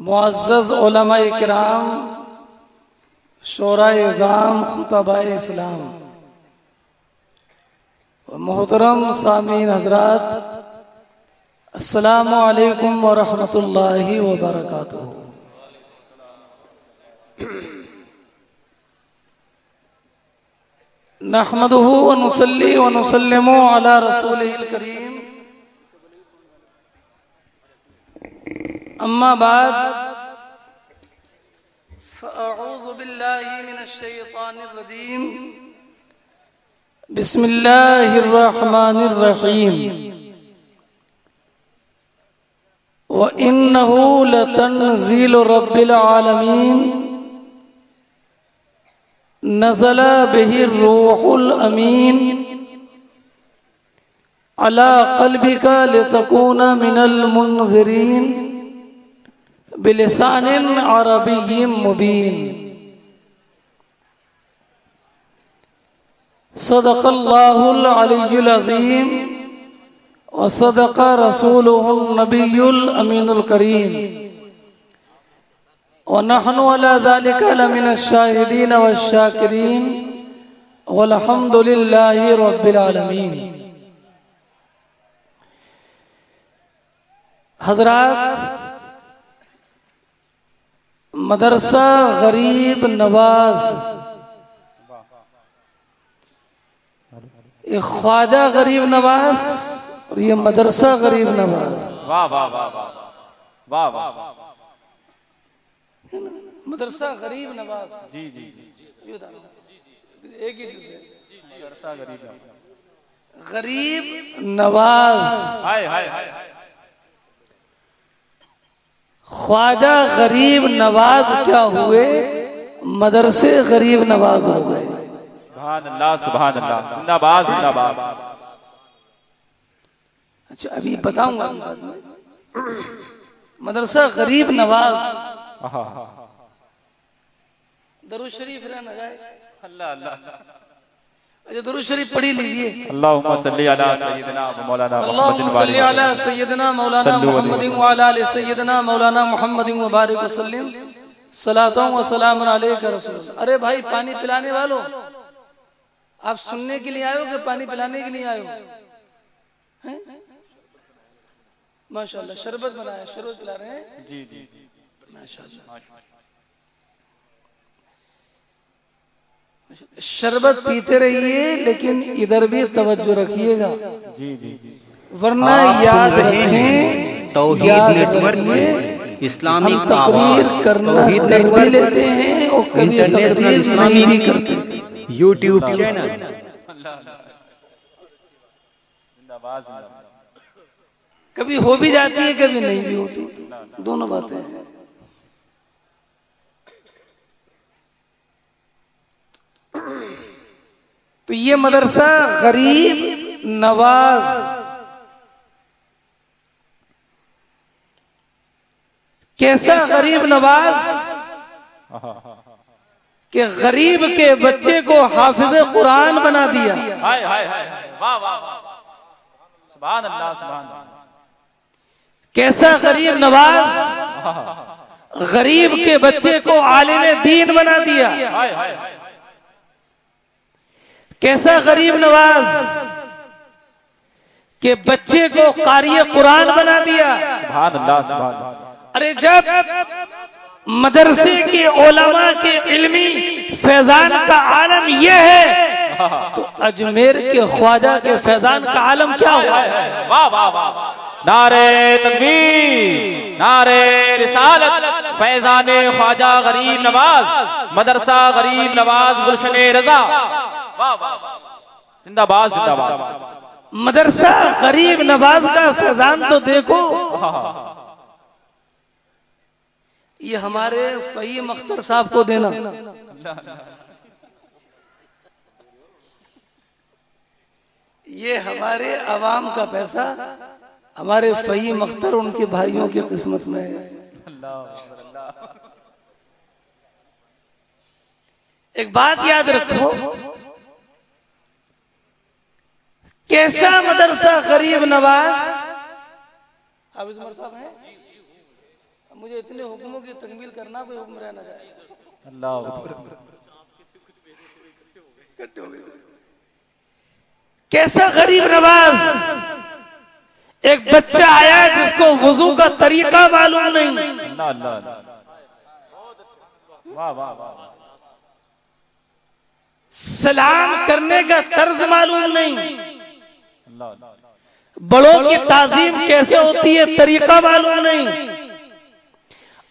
معزز علماء کرام، شورائے اعظام، خطبائے اسلام، محترم سامعین حضرات، السلام علیکم ورحمۃ اللہ وبرکاتہ۔ نحمده ونصلي ونسلم على رسوله الكريم، اما بعد، فاعوذ بالله من الشيطان الرجيم، بسم الله الرحمن الرحيم، وإنه لتنزيل رب العالمين نزل به الروح الأمين على قلبك لتكون من المنذرين بلسان عربي مبين۔ صدق الله العلي العظيم وصدق رسوله النبي الأمين الكريم، ونحن على ذلك لمن الشاهدين والشاكرين، والحمد لله رب العالمين۔ حضرات، مدرسہ غریب نواز، یہ خواجہ غریب نواز اور یہ مدرسہ غریب نواز۔ واہ واہ واہ واہ واہ واہ، مدرسہ غریب نواز، جی جی ایک ہی مدرسہ غریب غریب نواز، ہائے ہائے ہائے، خواجہ غریب نواز کیا ہوئے؟ مدرسے غریب نواز ہو گئے۔ سبحان اللہ سبحان اللہ، زندہ باد زندہ باد۔ اچھا، ابھی بتاؤں گا مدرسہ غریب نواز۔ درود شریف رہنا جائے، اللہ اللہ، اچھا درود شریف پڑھی لیجئے۔ اللہم صلی علی سیدنا مولانا محمد اللہم صلی علی سیدنا مولانا محمد وعلی آل سیدنا مولانا محمد وبارک وسلم، صلاۃ و سلام علیک رسول اللہ۔ ارے بھائی، پانی پلانے والوں، آپ سننے کے لیے آئے ہو کہ پانی پلانے کے لیے آئے ہو؟ ماشاءاللہ، شربت بنایا، شربت پلا رہے ہیں؟ جی جی ماشاءاللہ، شربت پیتے رہیے، لیکن ادھر بھی توجہ رکھیے گا، جی جی، ورنہ یاد رکھیں، توحید نیٹ ورک، اسلامک تقریر کرنا کر لیتے ہیں اور کبھی انٹرنیشنل اسلامک یوٹیوب چینل۔ زندہ باد زندہ باد۔ کبھی ہو بھی جاتی ہے، کبھی نہیں بھی ہوتی، دونوں باتیں ہیں۔ تو یہ مدرسہ غریب نواز کیسا غریب نواز کہ غریب کے بچے کو حافظ قرآن بنا دیا۔ ہائے ہائے ہائے، واہ واہ واہ، سبحان اللہ سبحان اللہ۔ کیسا غریب نواز غریب کے بچے کو عالم دین بنا دیا۔ ہائے ہائے، کیسا غریب نواز کہ بچے کو قاری قرآن بنا دیا۔ سبحان اللہ سبحان اللہ۔ ارے جب مدرسے کے علماء کے علمی فیضان کا عالم یہ ہے تو اجمیر کے خواجہ کے فیضان کا عالم کیا ہوا؟ واہ واہ واہ، نعرہ تکبیر، نعرہ رسالت، فیضان خواجہ غریب نواز، مدرسہ غریب نواز گلشن رضا، واہ واہ، زندہ باد زندہ باد۔ مدرسہ غریب نواز کا فیضان تو دیکھو، یہ ہمارے فہیم اختر صاحب کو دینا، یہ ہمارے عوام کا پیسہ ہمارے فہیم اختر ان کے بھائیوں کی قسمت میں ہے۔ ایک بات یاد رکھو کیسا مدرسہ غریب نواز؟ حافظ عمر صاحب ہیں؟ مجھے اتنے حکموں کی تکمیل کرنا، کوئی حکم رہ نہ جائے. اللہ کیسا غریب نواز؟ ایک بچہ آیا جس کو وضو کا طریقہ معلوم نہیں. اللہ اللہ واہ واہ واہ. سلام کرنے کا طرز معلوم نہیں. اللہ اللہ. بڑوں کی تعظیم کیسے ہوتی ہے طریقہ معلوم نہیں.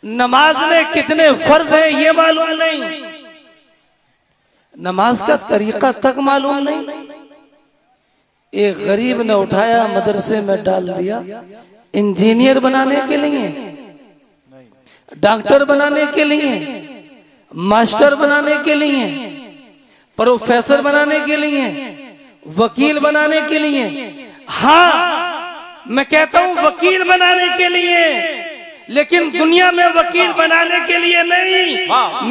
نماز میں کتنے فرض ہیں یہ معلوم نہیں. نماز کا طریقہ تک معلوم نہیں. ایک غریب نے اٹھایا مدرسے میں ڈال دیا. انجینئر بنانے کے لیے، ڈاکٹر بنانے کے لیے، ماسٹر بنانے کے لیے، پروفیسر بنانے کے لیے، وکیل بنانے کے لیے. ہاں میں کہتا ہوں وکیل بنانے کے لیے، لیکن دنیا میں وکیل بنانے کے لیے نہیں،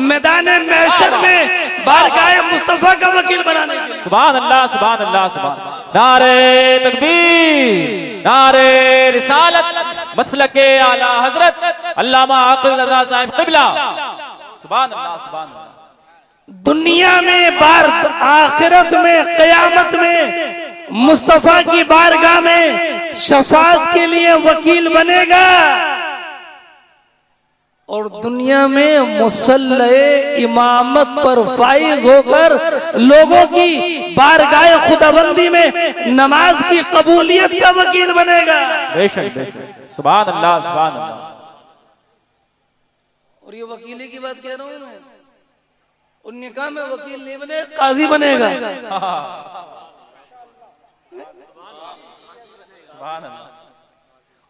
میدان محشر میں بارگاہ مصطفیٰ کا وکیل بنانے کے لیے. سبحان اللہ سبحان اللہ سبحان اللہ. نعرے تکبیر، نعرے رسالت، مسلک اعلی حضرت علامہ عاقل رضا صاحب قبلہ. سبحان اللہ سبحان اللہ. دنیا میں آخرت میں قیامت میں مصطفیٰ کی بارگاہ میں شفاعت کے لیے وکیل بنے گا، اور دنیا میں مصلی امامت پر فائز ہو کر لوگوں کی بارگاہ خداوندی میں نماز کی قبولیت کا وکیل بنے گا. بے شک بے شک. سبحان اللہ سبحان اللہ. اور یہ وکیلی کی بات کہہ رہا ہوں میں. ان نے کہا میں وکیل نہیں بنے قاضی بنے گا. سبحان اللہ.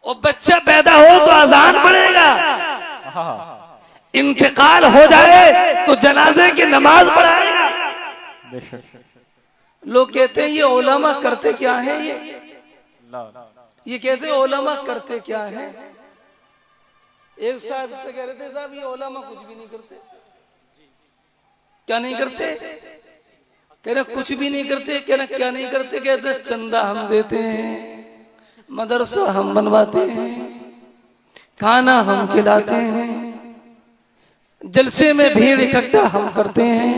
اور بچہ پیدا ہو تو اذان پڑے گا، انتقال ہو جائے تو جنازے کی نماز پڑھائے گا. بے شک. لوگ کہتے ہیں یہ علماء کرتے کیا ہیں؟ یہ کہتے ہیں علماء کرتے کیا ہیں؟ ایک صاحب سے کہہ رہے تھے صاحب یہ علماء کچھ بھی نہیں کرتے. کیا نہیں کرتے؟ کہہ رہے کچھ بھی نہیں کرتے. کہہ رہے کیا نہیں کرتے؟ کہتے ہیں چندہ ہم دیتے ہیں، مدرسہ ہم بنواتے ہیں، کھانا ہم کھلاتے ہیں، جلسے میں بھیڑ اکٹھا ہم کرتے ہیں،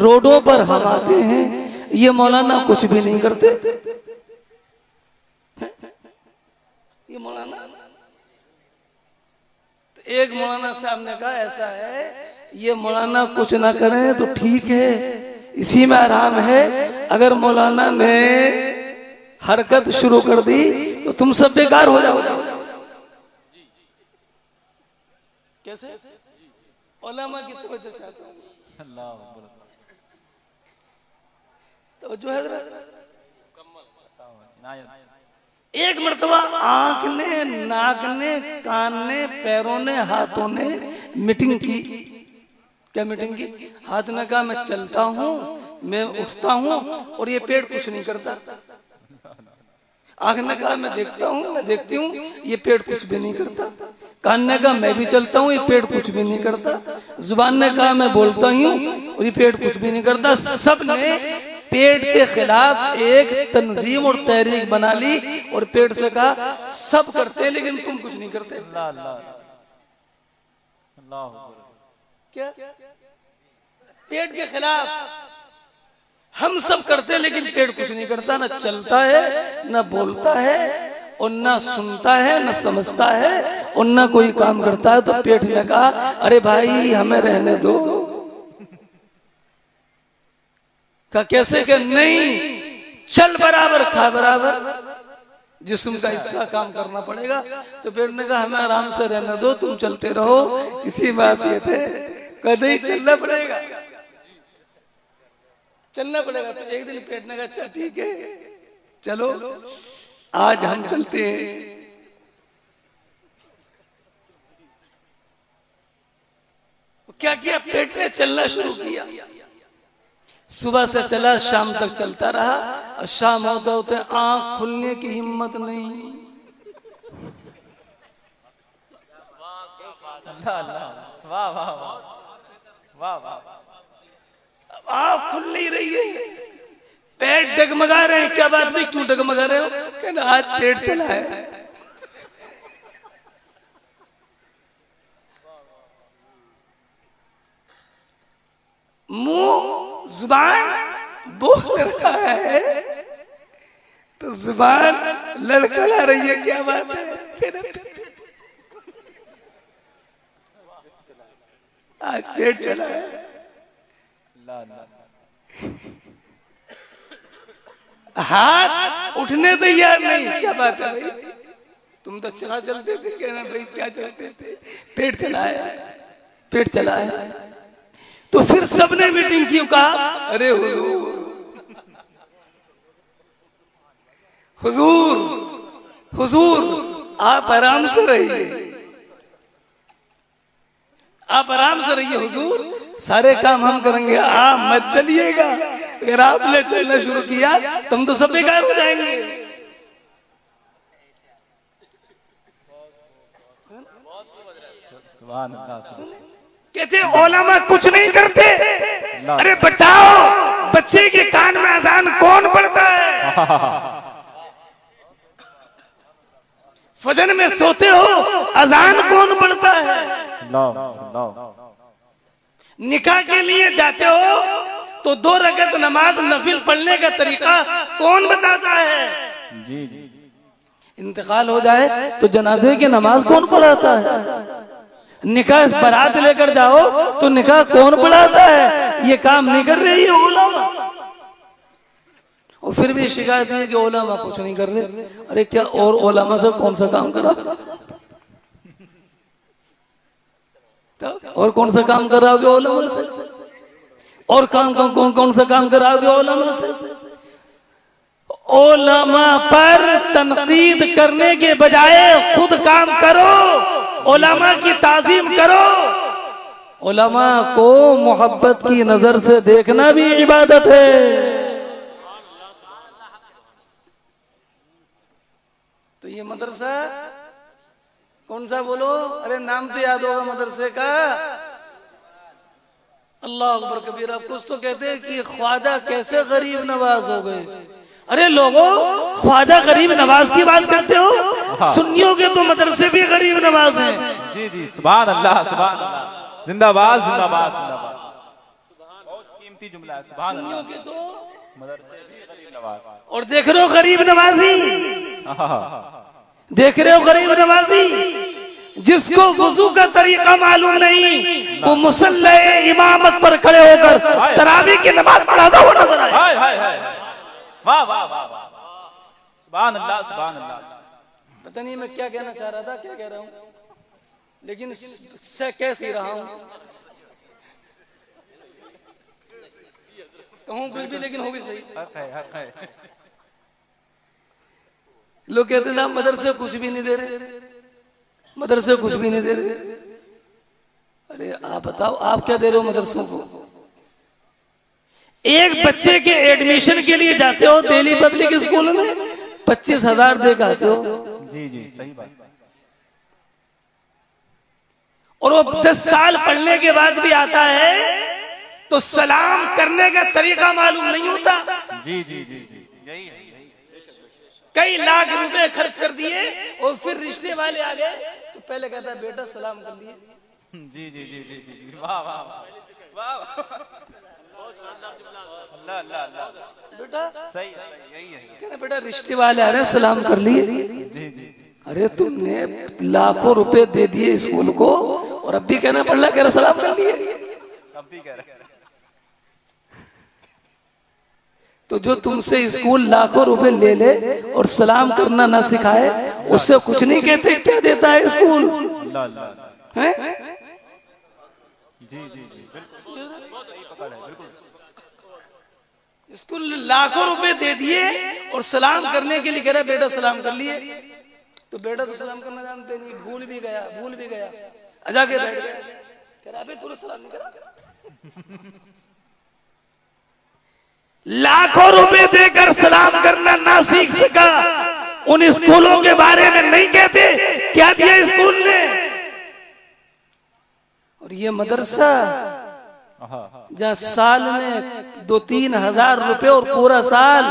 روڈوں پر ہم آتے ہیں. یہ مولانا کچھ بھی نہیں کرتے. یہ مولانا. ایک مولانا صاحب نے کہا ایسا ہے یہ مولانا کچھ نہ کریں تو ٹھیک ہے، اسی میں آرام ہے. اگر مولانا نے حرکت شروع کر دی تو تم سب بیکار ہو جاؤ. کیسے؟ علماء کی توجہ چاہتا ہوں. اللہ توجہ ہے حضرت. ایک مرتبہ آنکھ نے، ناک نے، کان نے، پیروں نے، ہاتھوں نے میٹنگ کی. کیا میٹنگ کی؟ ہاتھ نے کہا میں چلتا ہوں، میں اٹھتا ہوں اور یہ پیٹ کچھ نہیں کرتا. آنکھ نے کہا میں دیکھتا ہوں، میں دیکھتی ہوں، یہ پیٹ کچھ بھی نہیں کرتا. کان نے کہا میں بھی چلتا ہوں، یہ پیٹ کچھ بھی نہیں کرتا. زبان نے کہا میں بولتا ہوں اور یہ پیٹ کچھ بھی نہیں کرتا. سب نے پیٹ کے خلاف ایک تنظیم اور تحریک بنا لی اور پیٹ سے کہا سب کرتے لیکن تم کچھ نہیں کرتے. کیا؟ پیٹ کے خلاف ہم سب کرتے لیکن پیٹ کچھ نہیں کرتا. نہ چلتا ہے، نہ بولتا ہے، اور نہ سنتا ہے، نہ سمجھتا ہے، اور نہ کوئی کام کرتا ہے. تو پیٹ نے کہا ارے بھائی ہمیں رہنے دو. کہا کیسے؟ کہ نہیں، چل برابر کھا برابر، جسم کا اس کا کام کرنا پڑے گا. تو پیٹ نے کہا ہمیں آرام سے رہنے دو، تم چلتے رہو، اسی معافیت ہے. کہا نہیں چلنا پڑے گا، چلنا پڑے گا. تو ایک دن پیٹ نے کہا اچھا ٹھیک ہے چلو آج ہم چلتے ہیں. کیا کیا؟ پیٹ نے چلنا شروع کیا. صبح سے چلا، شام تک چلتا رہا، اور شام ہوتا ہوتے آنکھ کھلنے کی ہمت نہیں. واہ واہ واہ واہ. آنکھ کھل نہیں رہی ہے. پیٹ ڈگمگا رہے ہیں. کیا بات نہیں, کیوں ڈگمگا رہے ہو؟ کہنا آج پیٹ چلا ہے. منہ زبان بول رہا ہے تو زبان لڑکھڑا رہی ہے. کیا بات ہے؟ آج پیٹ چلا ہے. ہاتھ اٹھنے تیار نہیں. کیا بات ہے بھائی؟ تم تو چلا چلتے تھے. کہنا بھائی کیا چلتے تھے؟ پیٹ چلا ہے, پیٹ چلا ہے. تو پھر سب نے میٹنگ کی, کہا ارے حضور حضور حضور آپ آرام سے رہیے, آپ آرام سے رہیے حضور, سارے کام ہم کریں گے, آپ مت چلیے گا. اگر آپ نے چلنا شروع کیا تم تو سب بیکار ہو جائیں گے. کہتے علماء کچھ نہیں کرتے. ارے بچاؤ, بچے کے کان میں اذان کون پڑھتا ہے؟ فجر میں سوتے ہو, اذان کون پڑھتا ہے؟ نکاح کے لیے جاتے ہو تو 2 رکعت نماز نفل پڑھنے کا طریقہ کون بتاتا ہے؟ جی جی. انتقال ہو جائے تو جنازے کی نماز کون پڑھاتا ہے؟ نکاح بارات لے کر جاؤ تو نکاح کون پڑھاتا ہے؟ یہ کام نہیں کر رہی ہے علماء. اور پھر بھی شکایت ہے کہ علماء کچھ نہیں کر رہے. ارے کیا اور علماء سے کون سا کام کرا, اور کون سا کام کر رہا ہوگا علماء سے, اور کون سا کام کر رہا ہوگا علماء سے. علماء پر تنقید کرنے کے بجائے خود کام کرو, علماء کی تعظیم کرو. علماء کو محبت کی نظر سے دیکھنا بھی عبادت ہے. تو یہ مدرسہ کون سا بولو؟ ارے نام تو یاد ہوگا مدرسے کا. اللہ اکبر کبیرہ. کچھ تو کہتے ہیں کہ خواجہ کیسے غریب نواز ہو گئے. ارے لوگوں, خواجہ غریب نواز کی بات کرتے ہو, سنیوں کے تو مدرسے بھی غریب نواز ہیں. جی جی, سبحان اللہ, سبحان اللہ, زندہ باد, زندہ باد, زندہ باد. بہت قیمتی جملہ ہے, سبحان اللہ. سنیوں کے تو مدرسے بھی غریب نواز. اور دیکھ رہے ہو غریب نوازی, دیکھ رہے ہو غریب نوازی, جس کو وضو کا طریقہ معلوم نہیں وہ مصلی امامت پر کھڑے ہو کر تراویح کی نماز پڑھاتا ہوا نظر آئے. واہ واہ واہ, سبحان اللہ, سبحان اللہ. پتہ نہیں میں کیا کہنا چاہ رہا تھا, کیا کہہ رہا ہوں, لیکن سے کیسی رہا ہوں, کہوں کچھ بھی لیکن ہوگی صحیح. لوگ کہتے ہیں مدرسے کچھ بھی نہیں دے رہے, مدرسے کچھ بھی نہیں دے رہے. ارے آپ بتاؤ, آپ کیا دے رہے ہو مدرسوں کو؟ ایک بچے کے ایڈمیشن کے لیے جاتے ہو دہلی پبلک اسکول میں 25,000 دے کے آتے ہو. جی جی, صحیح بات. اور وہ 10 سال پڑھنے کے بعد بھی آتا ہے تو سلام کرنے کا طریقہ معلوم نہیں ہوتا. جی جی جی جی, یہی ہے. کئی لاکھ روپے خرچ کر دیے اور پھر رشتے والے آ گئے تو پہلے کہتا ہے بیٹا سلام کر لیے. جی جی جی جی جی, واہ واہ واہ, اللہ اللہ اللہ. بیٹا صحیح ہے, یہی ہے. کہنا بیٹا رشتے والے آ رہے ہیں سلام کر لیے. جی جی. ارے تم نے لاکھوں روپے دے دیے اسکول کو اور اب بھی کہنا پڑ رہا کہ سلام کر لیے. اب بھی کہہ رہے. تو جو تم سے اسکول لاکھوں روپے لے لے اور سلام کرنا نہ سکھائے اس سے کچھ نہیں کہتے. کیا دیتا ہے اسکول؟ اللہ اللہ. جی جی جی, بالکل صحیح پکڑ ہے, بالکل. اسکول لاکھوں روپے دے دیے اور سلام کرنے کے لیے کہہ رہا بیٹا سلام کر لیے. تو بیٹا تو سلام کرنا جانتے نہیں, بھول بھی گیا, اجا کے بیٹھ گیا. کہہ رہا ابھی تو سلام نہیں کرا. لاکھوں روپے دے کر سلام کرنا نہ سیکھ سکا, ان اسکولوں کے بارے میں نہیں کہتے کیا دیا اسکول نے. اور یہ مدرسہ جہاں سال میں 2-3 ہزار روپے اور پورا سال،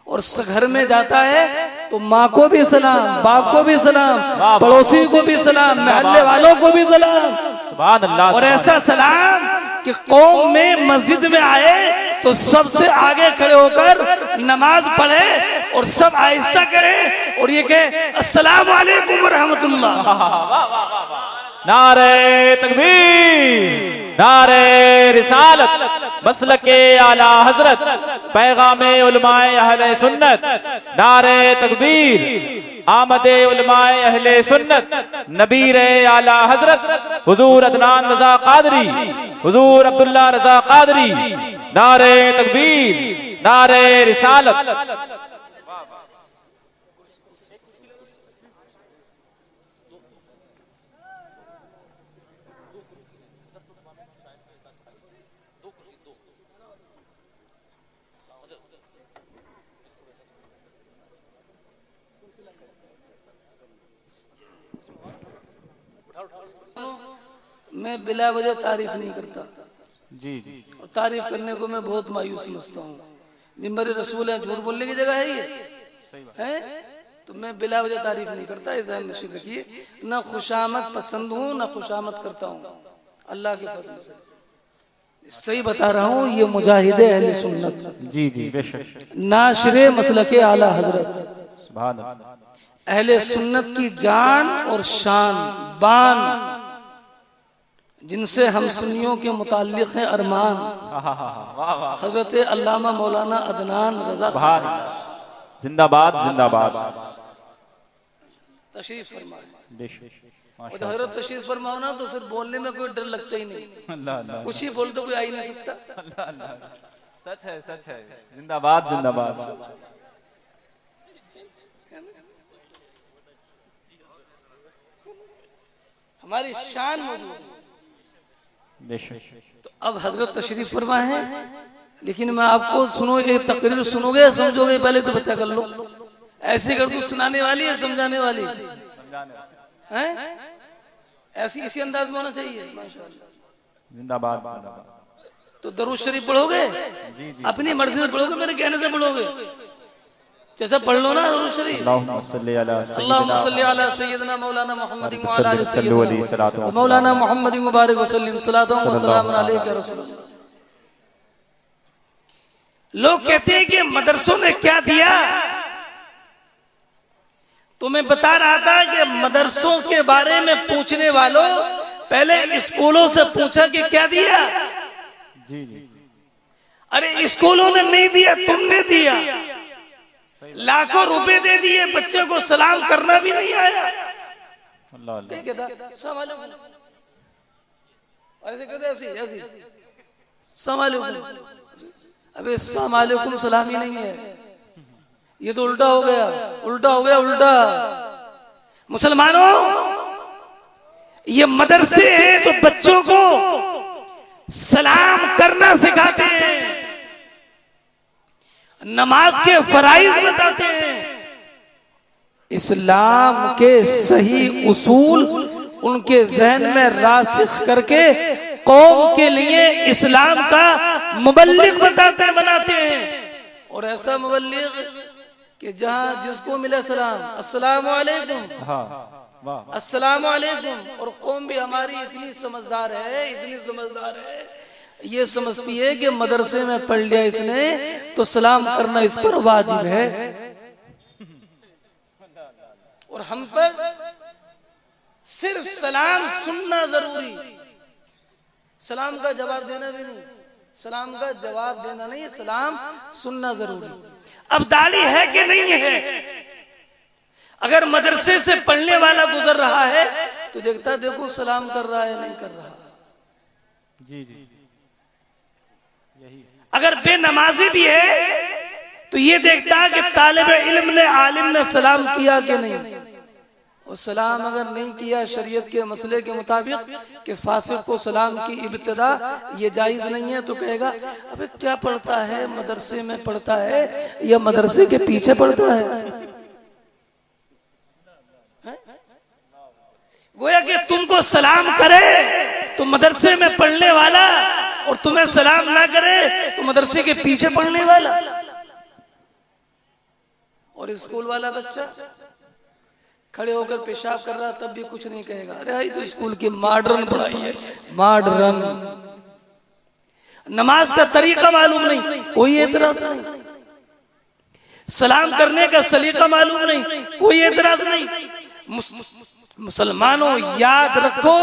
اور گھر میں جاتا ہے تو ماں کو بھی سلام، باپ کو بھی سلام، پڑوسی کو بھی سلام، محلے والوں کو بھی سلام، سبحان اللہ، اور ایسا سلام کہ قوم میں مسجد میں آئے تو سب سے آگے کھڑے ہو کر نماز پڑھے اور سب آہستہ کرے اور یہ کہ السلام علیکم ورحمۃ اللہ۔ نعرہ تکبیر، نعرہ رسالت، مسلک اعلی حضرت، پیغام علماء اہل سنت، نعرہ تکبیر، آمد علماء اہل سنت، نبیر اعلی حضرت حضور عدنان رضا قادری، حضور عبداللہ رضا قادری، نعرہ تکبیر، نعرہ رسالت۔ میں بلا وجہ تعریف نہیں کرتا، جی جی، اور تعریف کرنے کو میں بہت مایوس سمجھتا ہوں۔ ممبر رسول ہے، جھوٹ بولنے کی جگہ ہے یہ ہے، تو میں بلا وجہ تعریف نہیں کرتا، اس ذہن نشین رکھیے۔ نہ خوشامد پسند ہوں نہ خوشامد کرتا ہوں، اللہ کے فضل سے صحیح بتا رہا ہوں۔ یہ مجاہد اہل سنت، جی جی، بے شک، ناشر مسلک اعلی حضرت، سبحان اللہ، اہل سنت کی جان اور شان بان، جن سے ہم سنیوں کے متعلق ہیں ارمان، حضرت علامہ مولانا عدنان رضا سبحان اللہ، زندہ باد، زندہ باد، تشریف فرمائے۔ بے شک، اور جب حضرت تشریف فرماؤ نا تو پھر بولنے میں کوئی ڈر لگتا ہی نہیں، اللہ اللہ، کچھ ہی بول تو کوئی آ ہی نہیں سکتا۔ اللہ اللہ، سچ ہے، سچ ہے، زندہ باد، زندہ باد، ہماری شان موجود ہے۔ بے شک، تو اب حضرت تشریف فرما ہے، لیکن میں آپ کو سنو گے، تقریر سنو گے، سمجھو گے، پہلے تو بچہ کر لو۔ ایسی کر تو سنانے والی ہے سمجھانے والی ہیں، ایسی اسی انداز میں ہونا چاہیے، ماشاءاللہ۔ زندہ باد، زندہ باد، تو درود شریف پڑھو گے، جی جی، اپنی مرضی سے پڑھو گے، میرے کہنے سے پڑھو گے، جیسا پڑھ لو نا درود شریف۔ اللہم صلی علی اللہم سیدنا صلی علی سیدنا مولانا محمد صلی وعلی آل صلو علیہ سیدنا وسلم، مولانا محمد مبارک وسلم، صلاۃ و سلام علیک یا رسول اللہ۔ لوگ کہتے ہیں کہ مدرسوں نے کیا دیا، تو میں بتا رہا تھا کہ مدرسوں کے بارے میں پوچھنے والوں پہلے اسکولوں سے پوچھا کہ کیا دیا۔ جی جی، ارے اسکولوں نے نہیں دیا، تم نے دیا، لاکھوں روپے دے دیے، بچے کو سلام کرنا بھی نہیں آیا۔ اللہ اللہ، السلام علیکم، ایسے کہتے ایسی السلام علیکم، ابھی السلام علیکم سلام ہی نہیں ہے، یہ تو الٹا ہو گیا، الٹا ہو گیا، الٹا۔ مسلمانوں، یہ مدرسے ہیں تو بچوں کو سلام کرنا سکھاتے ہیں، نماز کے فرائض بتاتے ہیں، اسلام کے صحیح اصول ان کے ذہن میں راسخ کر کے قوم کے لیے اسلام کا مبلغ بناتے ہیں، اور ایسا مبلغ کہ جہاں جس کو ملے سلام، السلام علیکم، ہاں، واہ، السلام علیکم، اور قوم بھی ہماری اتنی سمجھدار ہے، اتنی سمجھدار ہے، یہ سمجھتی ہے کہ مدرسے میں پڑھ لیا اس نے تو سلام کرنا اس پر واجب ہے، اور ہم پر صرف سلام سننا ضروری، سلام کا جواب دینا بھی نہیں، سلام کا جواب دینا نہیں، سلام سننا ضروری۔ اب داڑھی ہے کہ نہیں ہے، اگر مدرسے سے پڑھنے والا گزر رہا ہے تو دیکھتا دیکھو سلام کر رہا ہے نہیں کر رہا، جی جی، یہی، اگر بے نمازی بھی ہے تو یہ دیکھتا کہ طالب علم نے عالم نے سلام کیا کہ نہیں، اور سلام اگر نہیں کیا شریعت کے مسئلے کے مطابق کہ فاسق کو سلام کی ابتدا یہ جائز نہیں ہے، تو کہے گا ابے کیا پڑھتا ہے، مدرسے میں پڑھتا ہے یا مدرسے کے پیچھے پڑھتا ہے۔ گویا کہ تم کو سلام کرے تو مدرسے میں پڑھنے والا اور تمہیں سلام نہ کرے تو مدرسے کے پیچھے پڑھنے والا اور اسکول والا بچہ کھڑے ہو کر پیشاب کر رہا تب بھی کچھ نہیں کہے گا. ارے تو اسکول کی ماڈرن پڑھائی ہے, ماڈرن. نماز کا طریقہ معلوم نہیں, کوئی اعتراض نہیں. سلام کرنے کا سلیقہ معلوم نہیں, کوئی اعتراض نہیں. مسلمانوں یاد رکھو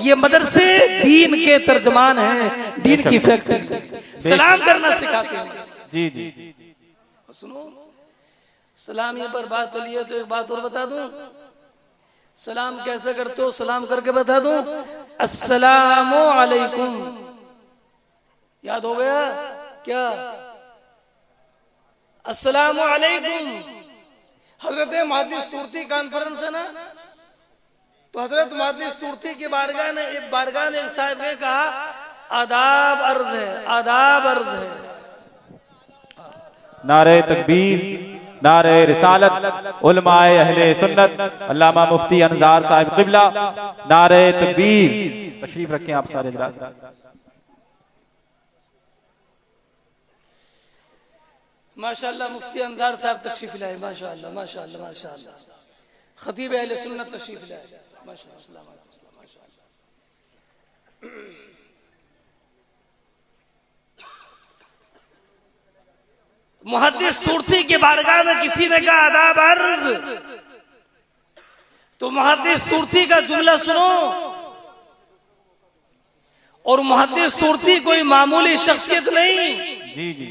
یہ مدرسے دین کے ترجمان ہیں, دین کی فیکٹری. سلام کرنا سکھاتے ہیں. جی جی سنو, سلامی پر بات چلی ہے تو ایک بات اور بتا دوں. سلام کیسے کرتے ہو سلام کر کے بتا دوں. السلام علیکم. یاد ہو گیا کیا؟ السلام علیکم. حضرت مہدی صورتی کانفرنس ہے نا, تو حضرت مہدی صورتی کی بارگاہ نے ایک صاحب نے کہا آداب عرض ہے, آداب عرض ہے. نعرہ تکبیر, نعرہ رسالت, علماء اہل سنت, علامہ مفتی انصار صاحب قبلہ, نعرہ تکبیر. تشریف رکھیں آپ سارے حضرات. ماشاءاللہ مفتی انصار صاحب تشریف لائے. ماشاءاللہ ماشاءاللہ ماشاءاللہ. خطیب اہل سنت تشریف لائے. ماشاءاللہ ماشاءاللہ. محدث صورتی کے بارگاہ میں کسی نے کہا آداب عرض, تو محدث صورتی کا جملہ سنو. اور محدث صورتی کوئی معمولی شخصیت نہیں. جی جی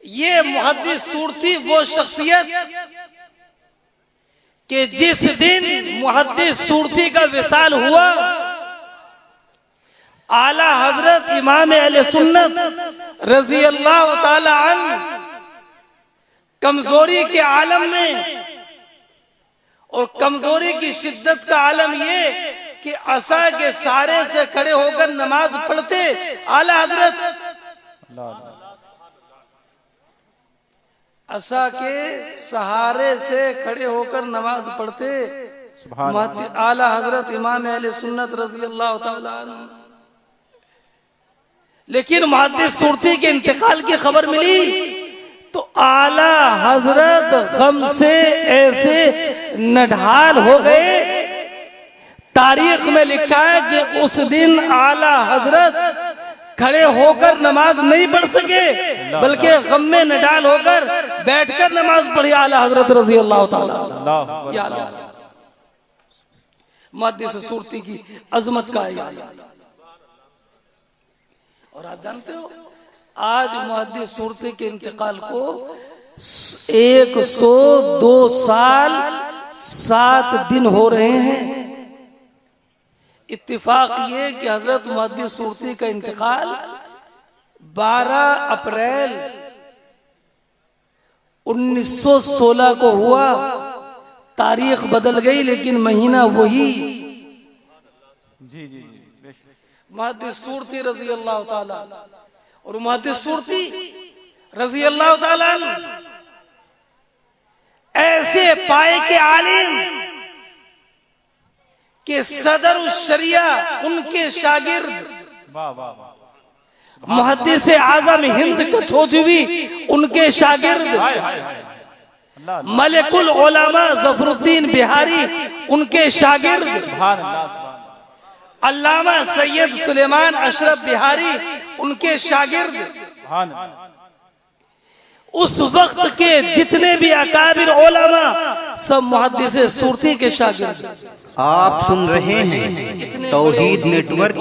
یہ محدث صورتی وہ شخصیت کہ جس دن محدث صورتی کا وصال ہوا, اعلی حضرت امام اہل سنت رضی اللہ تعالی عنہ کمزوری کے عالم میں, اور کمزوری کی شدت کا عالم یہ کہ عصا کے سہارے سے کھڑے ہو کر نماز پڑھتے. اعلی حضرت عصا کے سہارے سے کھڑے ہو کر نماز پڑھتے. اعلی حضرت امام اہل سنت رضی اللہ تعالی عنہ. لیکن محدث صورتی کے انتقال کی خبر ملی تو اعلی حضرت غم سے ایسے نڈھال ہو گئے. تاریخ میں لکھا ہے کہ اس دن اعلی حضرت کھڑے ہو کر نماز نہیں پڑھ سکے, بلکہ غم میں نڈال ہو کر بیٹھ کر نماز پڑھی اعلی حضرت رضی اللہ تعالی. محدث صورتی کی عظمت کا ہے. اور آپ جانتے ہو آج محدث صورتی کے انتقال کو 102 سال 7 دن ہو رہے ہیں. اتفاق یہ کہ حضرت محدث صورتی کا انتقال 12 اپریل 1916 کو ہوا. تاریخ بدل گئی لیکن مہینہ وہی. جی جی محدث صورتی رضی اللہ تعالی. اور محدث صورتی رضی اللہ تعالی ایسے پائے کے عالم کہ صدر الشریعہ ان کے شاگرد, محدث اعظم ہند کچھوجوی ان کے شاگرد, ملک العلماء ظفر الدین بہاری ان کے شاگرد, علامہ سید سلیمان اشرف بہاری ان کے شاگرد. اس وقت کے جتنے بھی اکابر علماء سب محدث صورتی کے شاگرد. آپ سن رہے ہیں توحید نیٹ ورک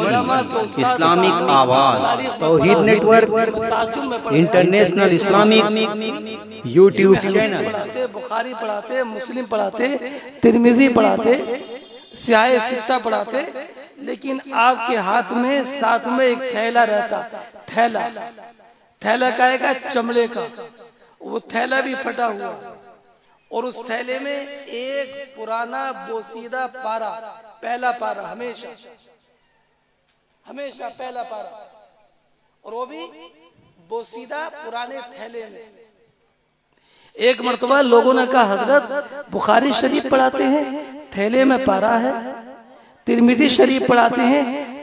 کی اسلامک آواز. توحید network international Islamic YouTube channel. Bukhari پڑھاتے, مسلم پڑھاتے, ترمذی پڑھاتے, سیاہ ستہ پڑھاتے, لیکن آپ کے ہاتھ میں ساتھ میں ایک تھیلا رہتا. تھیلا کا ایک چمڑے کا, وہ تھیلا بھی پھٹا ہوا, اور اس تھیلے میں ایک پرانا بوسیدہ پارا, پہلا پارا, ہمیشہ پہلا پارا, اور وہ بھی بوسیدہ پرانے تھیلے میں. ایک مرتبہ لوگوں نے کہا حضرت بخاری شریف پڑھاتے ہیں تھیلے میں پارا ہے, ترمذی شریف پڑھاتے ہیں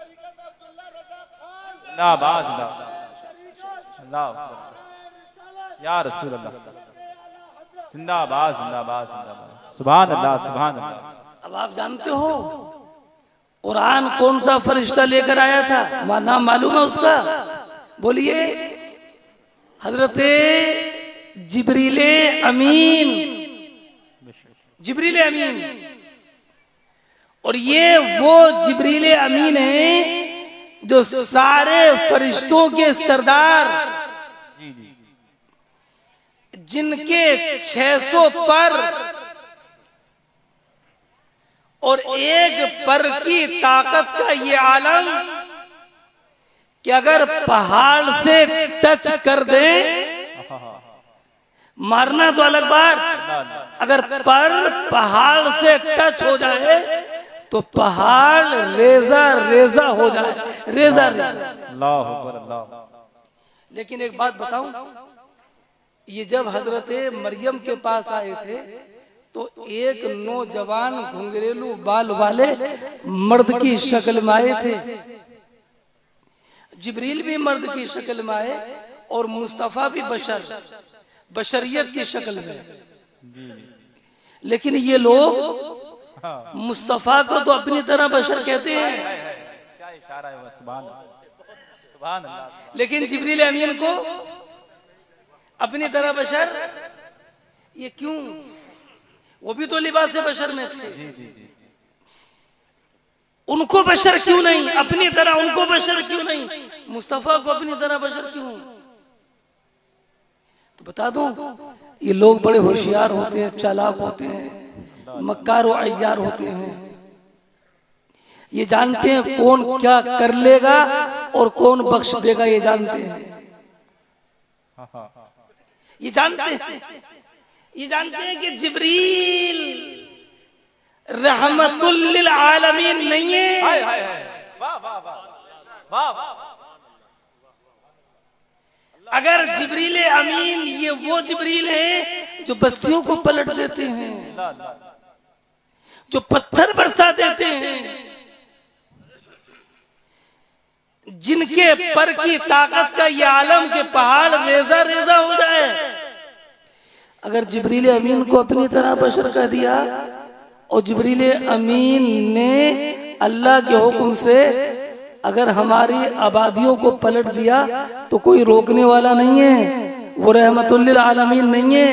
زندہ باد اللہ یا رسول اللہ زندہ باد زندہ باد زندہ باد سبحان اللہ سبحان اللہ. اب آپ جانتے ہو قرآن کون سا فرشتہ لے کر آیا تھا؟ نام معلوم ہے اس کا؟ بولیے. حضرت جبریل امین. جبریل امین. اور یہ وہ جبریل امین ہیں جو سارے فرشتوں کے سردار، جن کے 600 پر اور ایک پر کی طاقت کا یہ عالم کہ اگر پہاڑ سے ٹچ کر دیں، مارنا تو الگ بات، اگر پر پہاڑ سے ٹچ ہو جائے تو پہاڑ ریزہ ریزہ ہو جائے، ریزہ ریزہ. اللہ اکبر اللہ. لیکن ایک بات بتاؤں، یہ جب حضرت مریم کے پاس آئے تھے تو ایک نوجوان گھنگریلو بال والے مرد کی شکل میں آئے تھے. جبریل بھی مرد کی شکل میں آئے اور مصطفیٰ بھی بشریت کی شکل میں. لیکن یہ لوگ مصطفیٰ کو تو اپنی طرح بشر کہتے ہیں، کیا اشارہ ہے سبحان اللہ سبحان اللہ. لیکن جبریل امین کو اپنی طرح بشر. یہ کیوں؟ وہ بھی تو لباس بشر میں تھے. ان کو بشر کیوں نہیں؟ اپنی طرح ان کو بشر کیوں نہیں؟ مصطفیٰ کو اپنی طرح بشر کیوں؟ تو بتا دوں، یہ لوگ بڑے ہوشیار ہوتے ہیں، چالاک ہوتے ہیں، مکار و عیار ہوتے ہیں. یہ جانتے ہیں کون کیا کر لے گا اور کون بخش دے گا. یہ جانتے ہیں، یہ جانتے ہیں کہ جبریل رحمت للعالمین نہیں ہے. اگر جبریل امین یہ وہ جبریل ہیں جو بستیوں کو پلٹ دیتے ہیں، جو پتھر برسا دیتے ہیں، جن کے پر کی طاقت کا یہ عالم کے پہاڑ ریزہ ریزہ ہو جائے، اگر جبریل امین کو اپنی طرح بشر کر دیا اور جبریل امین نے اللہ کے حکم سے اگر ہماری آبادیوں کو پلٹ دیا تو کوئی روکنے والا نہیں ہے. وہ رحمت للعالمین نہیں ہے،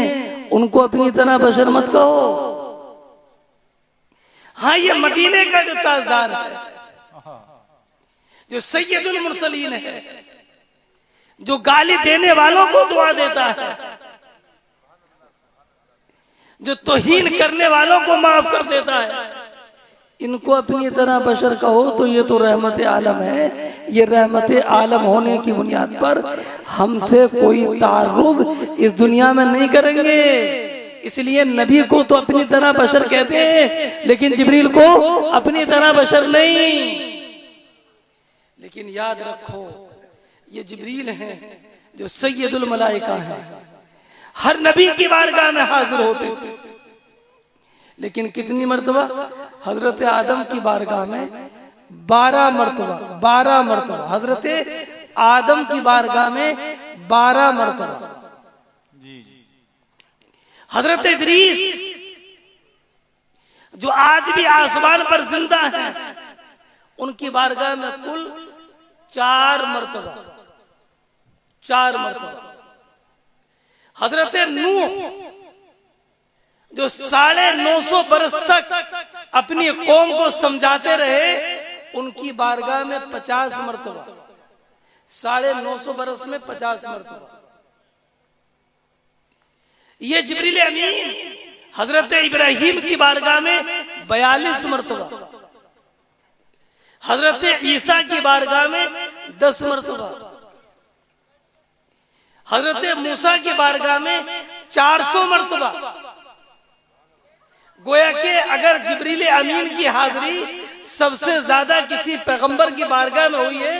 ان کو اپنی طرح بشر مت کہو. ہاں یہ مدینے کا جو تاجدار ہے، جو سید المرسلین ہے، جو گالی دینے والوں کو دعا دیتا ہے، جو توہین کرنے والوں کو معاف کر دیتا ہے، ان کو اپنی طرح بشر کہو تو یہ تو رحمت عالم ہے. یہ رحمت عالم ہونے کی بنیاد پر ہم سے کوئی تعرض اس دنیا میں نہیں کریں گے. اس لیے نبی کو تو اپنی طرح بشر کہتے ہیں، لیکن جبریل کو اپنی طرح بشر نہیں. لیکن یاد رکھو، یہ جبریل ہیں جو سید الملائکہ ہیں، ہر نبی کی بارگاہ میں حاضر ہوتے تھے. لیکن کتنی مرتبہ؟ حضرت آدم کی بارگاہ میں 12 مرتبہ. حضرت آدم کی بارگاہ میں 12 مرتبہ. حضرت ادریس جو آج بھی آسمان پر زندہ ہیں، ان کی بارگاہ میں کل 4 مرتبہ. حضرت نوح جو 950 برس تک اپنی قوم کو سمجھاتے رہے، ان کی بارگاہ میں 50 مرتبہ. 950 برس میں 50 مرتبہ. یہ جبریل امین حضرت ابراہیم کی بارگاہ میں 42 مرتبہ. حضرت عیسیٰ کی بارگاہ میں 10 مرتبہ. حضرت موسیٰ کی بارگاہ میں 400 مرتبہ. گویا کہ اگر جبریل امین کی حاضری سب سے زیادہ کسی پیغمبر کی بارگاہ میں ہوئی ہے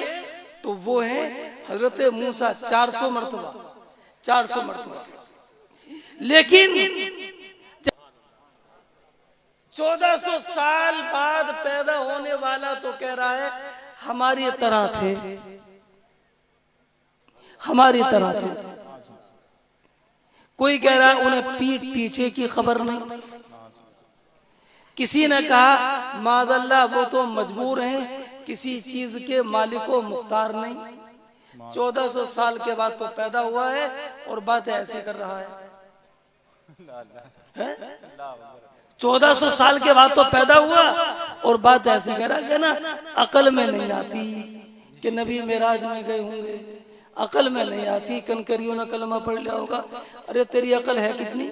تو وہ ہے حضرت موسیٰ. 400 مرتبہ. لیکن 1400 سال بعد پیدا ہونے والا تو کہہ رہا ہے ہماری طرح تھے. ہماری طرح تھے. کوئی کہہ رہا ہے انہیں پیٹ پیچھے کی خبر نہیں. کسی نے کہا معاذ اللہ وہ تو مجبور ہیں، کسی چیز کے مالک و مختار نہیں. 1400 سال کے بعد تو پیدا ہوا ہے اور باتیں ایسے کر رہا ہے. 1400 سال کے بعد تو پیدا ہوا اور بات ایسی کہہ رہا ہے نا. عقل میں نہیں آتی کہ نبی معراج میں گئے ہوں گے، عقل میں نہیں آتی کنکریوں نے کلمہ پڑھ لیا ہوگا. ارے تیری عقل ہے کتنی؟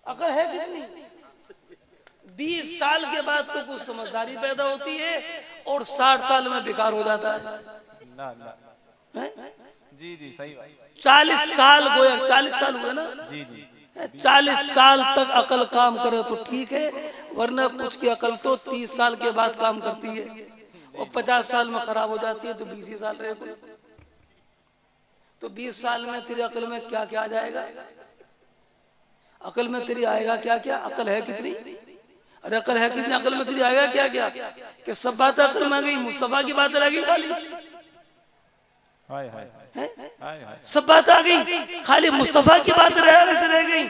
عقل ہے کتنی؟ 20 سال کے بعد تو کچھ سمجھداری پیدا ہوتی ہے اور 60 سال میں بیکار ہو جاتا ہے. جی جی صحیح بات. 40 سال گویا 40 سال ہوئے نا. جی جی 40 سال تک عقل کام کرے تو ٹھیک ہے، ورنہ کچھ کی عقل تو 30 سال کے بعد کام کرتی ہے اور 50 سال میں خراب ہو جاتی ہے. تو 20 سال رہے کوئی تو 20 سال میں تیری عقل میں کیا کیا آ جائے گا؟ عقل میں تیری آئے گا کیا کیا؟ عقل ہے کتنی؟ ارے عقل ہے کتنی؟ عقل میں تیری آئے گا کیا کیا کہ سب باتیں عقل میں آ گئی، مصطفیٰ کی باتیں رہ گئی خالی. سب بات آ گئی خالی مصطفیٰ کی بات رہ گئی،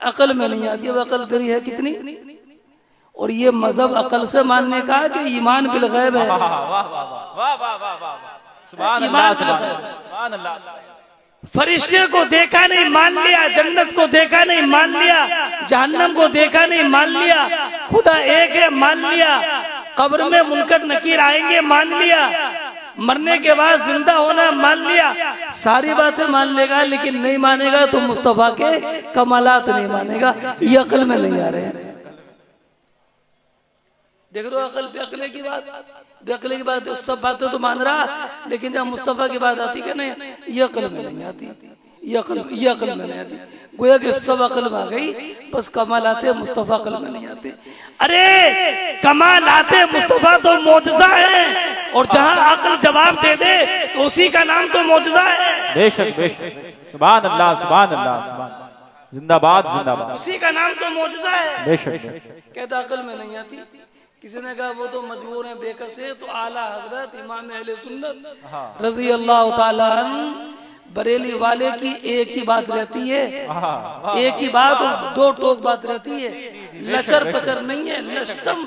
عقل میں نہیں آتی. وہ عقل تیری ہے کتنی؟ اور یہ مذہب عقل سے ماننے کا ہے کہ ایمان بالغیب ہے. فرشتے کو دیکھا نہیں مان لیا، جنت کو دیکھا نہیں مان لیا، جہنم کو دیکھا نہیں مان لیا، خدا ایک ہے مان لیا، قبر میں منکر نکیر آئیں گے مان لیا، مرنے کے بعد زندہ ہونا مان لیا. ساری باتیں مان لے گا لیکن نہیں مانے گا تو مصطفیٰ کے کمالات نہیں مانے گا. یہ عقل میں نہیں آ رہے ہیں. دیکھ رہو عقل پہ عقلے کی بات، بے عقلے کی بات. سب باتیں تو مان رہا لیکن جب مصطفیٰ کی بات آتی کہ نہیں، یہ عقل میں نہیں آتی. یہ عقل میں نہیں آتی. گویا کہ سب عقل میں آ گئی، بس کمالات مصطفیٰ عقل میں نہیں آتے. ارے کمالات مصطفیٰ تو معجزہ ہے، اور جہاں عقل جواب دے دے تو اسی کا نام تو معجزہ ہے. بے شک بے شک. سبحان اللہ سبحان اللہ سبحان. زندہ باد زندہ باد. اسی کا نام تو معجزہ ہے. بے شک. کہتا عقل میں نہیں آتی. کسی نے کہا وہ تو مجبور ہیں بے کس ہے، تو اعلیٰ حضرت امام اہل سنت رضی اللہ تعالی عنہ بریلی والے کی ایک ہی بات رہتی ہے، ایک ہی بات، دو ٹوک بات رہتی ہے. لچر پچر نہیں ہے، لشٹم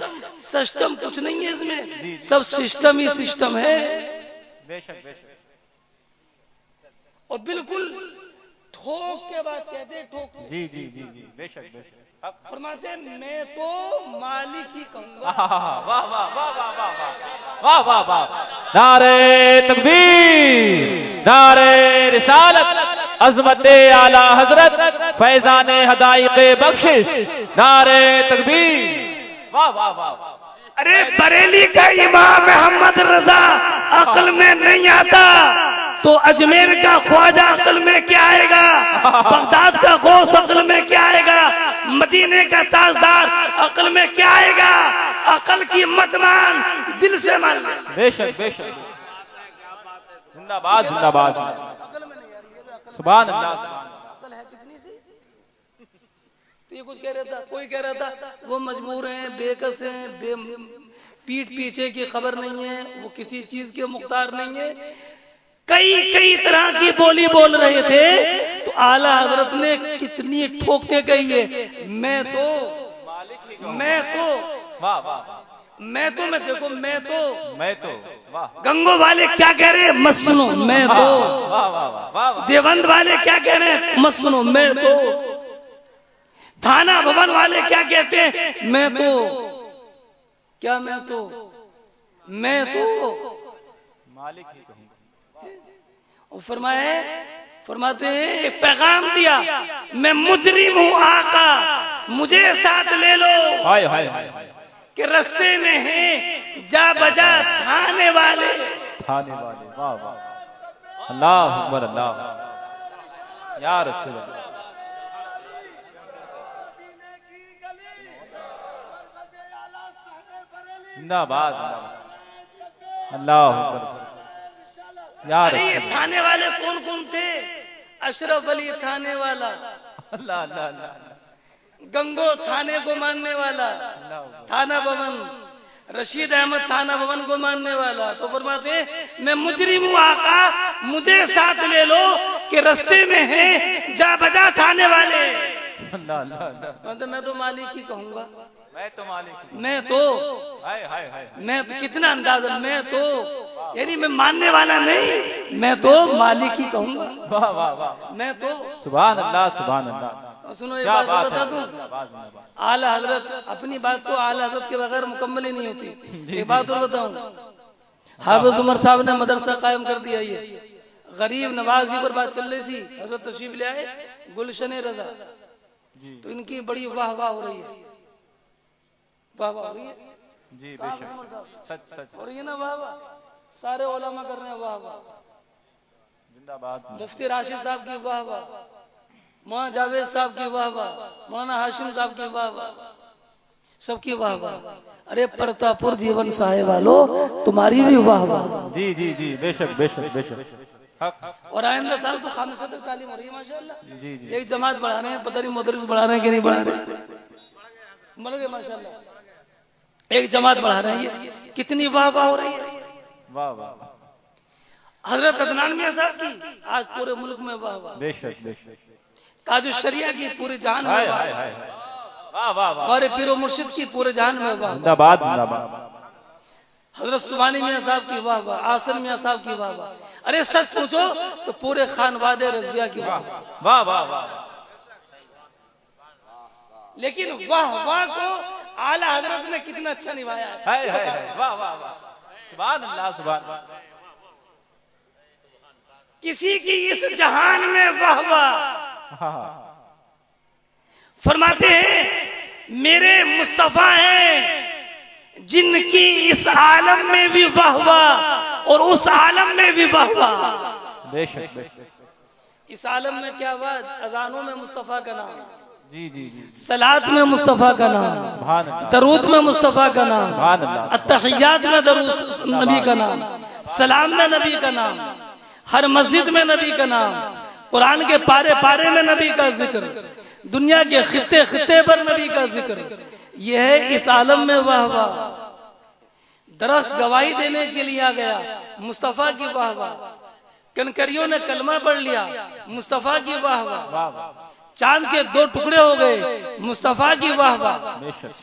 سسٹم کچھ نہیں ہے اس میں، سب سسٹم ہی سسٹم ہے. اور بالکل ٹھوک کے بات کہتے ہیں، ٹھوک. جی جی جی جی بے شک بے شک. فرماتے ہیں میں تو مالک ہی کہوں گا. واہ واہ واہ واہ واہ واہ واہ. نعرہ تکبیر، نعرہ رسالت، عظمت اعلی حضرت فیضان حدائق بخشش، نعرہ تکبیر. واہ واہ واہ. ارے بریلی کا امام محمد رضا عقل میں نہیں آتا تو اجمیر کا خواجہ عقل میں کیا آئے گا؟ بغداد کا غوث عقل میں کیا آئے گا؟ مدینے کا تاجدار عقل میں کیا آئے گا؟ عقل کی مت مان، دل سے مان. بے شک بے شک. زندہ باد زندہ باد. سبحان اللہ. عقل ہے کتنی سی؟ یہ کچھ کہہ رہا تھا، کوئی کہہ رہا تھا وہ مجبور ہیں، بے کس ہیں، پیٹ پیچھے کی خبر نہیں ہے، وہ کسی چیز کے مختار نہیں ہے. کئی طرح کی بولی بول رہے تھے تو اعلیٰ حضرت نے کتنی ٹھوک کے کہی ہے میں تو گنگو والے کیا کہہ رہے ہیں مت سنو، میں تو. دیوبند والے کیا کہہ رہے ہیں مت سنو، میں تو. تھانہ بھون والے کیا کہتے ہیں میں تو. کیا میں تو مالک ہی کہیں. فرماتے ہیں ایک پیغام دیا، میں مجرم ہوں آقا مجھے ساتھ لے لو. ہائے ہائے کہ رستے میں ہیں جا بجا تھانے والے. واہ واہ. اللہ اکبر اللہ. یا رسول اللہ. زندہ باد. اللہ اکبر. یہ تھانے والے کون کون تھے؟ اشرف علی تھانے والا، اللہ اللہ اللہ. گنگو تھانے کو ماننے والا، تھانہ بھون، رشید احمد تھانہ بھون کو ماننے والا تو فرماتے ہیں میں مجرم ہوں آقا مجھے ساتھ لے لو کہ رستے میں ہیں جا بجا کھانے والے. میں تو مالک ہی کہوں گا. میں تو کتنا اندازہ میں تو یعنی میں ماننے والا نہیں میں تو مالک ہی کہوں گا. میں تو سبحان اللہ سبحان اللہ. سنو ایک بات بتا دوں اعلیٰ حضرت اپنی بات تو اعلیٰ حضرت کے بغیر مکمل ہی نہیں ہوتی. ایک بات اور بتاؤں حافظ عمر صاحب نے مدرسہ قائم کر دیا. یہ غریب نواز جی پر بات چل رہی تھی حضرت تشریف لے آئے گلشن رضا تو ان کی بڑی واہ واہ ہو رہی ہے. واہ واہ ہو رہی ہے جی بے شک سچ سچ اور یہ نا واہ واہ سارے علماء کر رہے ہیں واہ واہ. زندہ باد مفتی راشد صاحب کی واہ واہ مولانا جاوید صاحب کی واہ واہ مولانا ہاشم صاحب کی واہ واہ سب کی واہ واہ. ارے پرتاپور جیون صاحب والو تمہاری بھی واہ واہ. جی جی جی بے شک بے شک بے شک. اور آئندہ سال تو خامسہ تک تعلیم ہو رہی ہے ماشاءاللہ. جی جی ایک جماعت بڑھا رہے ہیں پتہ نہیں مدرس بڑھا رہے ہیں کہ نہیں بڑھا رہے مر گئے ماشاءاللہ. ایک جماعت بڑھا رہے ہیں کتنی واہ واہ ہو رہی ہے. واہ واہ حضرت عدنان میاں صاحب کی آج پورے ملک میں واہ واہ. بے شک بے شک. تاج الشریعہ کی پورے جہان میں ہائے واہ ہائے ہائے واہ واہ واہ. اور پیر و مرشد کی پورے جہان میں واہ. زندہ باد زندہ باد. حضرت سبحانی میاں صاحب کی واہ واہ آصر میاں صاحب کی واہ واہ. ارے سچ پوچھو تو پورے خانواد رضویہ کی واہ واہ واہ واہ. لیکن واہ واہ کو اعلیٰ حضرت نے کتنا اچھا نبھایا ہے. ہائے ہائے ہائے واہ واہ واہ. سبحان اللہ سبحان اللہ. کسی کی اس جہان میں واہ واہ فرماتے ہیں میرے مصطفیٰ ہیں جن کی اس عالم میں بھی واہ واہ اور اس عالم میں بھی واہ واہ. بے شک بے شک. اس عالم میں کیا بات اذانوں میں مصطفیٰ کا نام جی جی جی صلاۃ میں مصطفیٰ کا نام سبحان اللہ. درود میں مصطفیٰ کا نام سبحان اللہ. التحیات میں درود نبی کا نام سلام میں نبی کا نام ہر مسجد میں نبی کا نام قرآن کے پارے پارے میں نبی کا ذکر دنیا کے خطے خطے پر نبی کا ذکر. یہ ہے اس عالم میں واہ واہ. درخت گواہی دینے کے لیے آ گیا مصطفیٰ کی واہ واہ. کنکریوں نے کلمہ پڑھ لیا مصطفیٰ کی واہ واہ. چاند کے 2 ٹکڑے ہو گئے مصطفیٰ کی واہ واہ.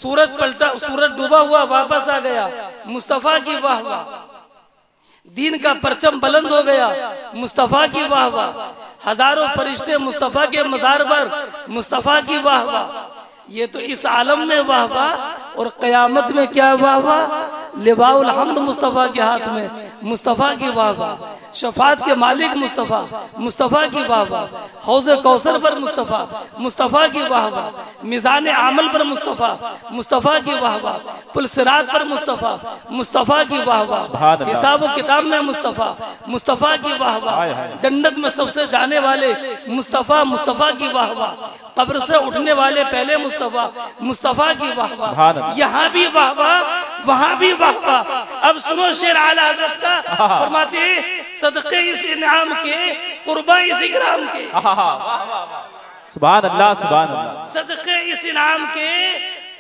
سورج پلٹا سورج ڈوبا ہوا واپس آ گیا مصطفیٰ کی واہ واہ. دین کا پرچم بلند ہو گیا مصطفیٰ کی واہ واہ. ہزاروں فرشتے مصطفیٰ کے مزار پر مصطفیٰ کی واہ واہ. یہ تو اس عالم میں واہ واہ اور قیامت میں کیا واہ واہ. لواء الحمد مصطفیٰ کے ہاتھ میں مصطفیٰ کی واہ واہ. شفاعت کے مالک مصطفیٰ مصطفیٰ کی واہ واہ. حوض کوثر پر مصطفیٰ مصطفیٰ کی واہ واہ. میزان عمل پر مصطفیٰ مصطفیٰ کی واہ واہ. پل صراط پر مصطفیٰ مصطفیٰ کی واہ واہ. حساب و کتاب میں مصطفیٰ مصطفیٰ کی واہ واہ. جنت میں سب سے جانے والے مصطفیٰ مصطفیٰ کی واہ واہ. قبر سے اٹھنے والے پہلے مصطفیٰ مصطفیٰ کی واہ واہ. یہاں بھی واہ واہ وہاں بھی واہ واہ. اب سنو شعر اعلیٰ حضرت کا فرماتے ہیں صدقے اس انعام کے قرباں اس اکرام کے. سبحان اللہ سبحان اللہ. صدقے اس انعام کے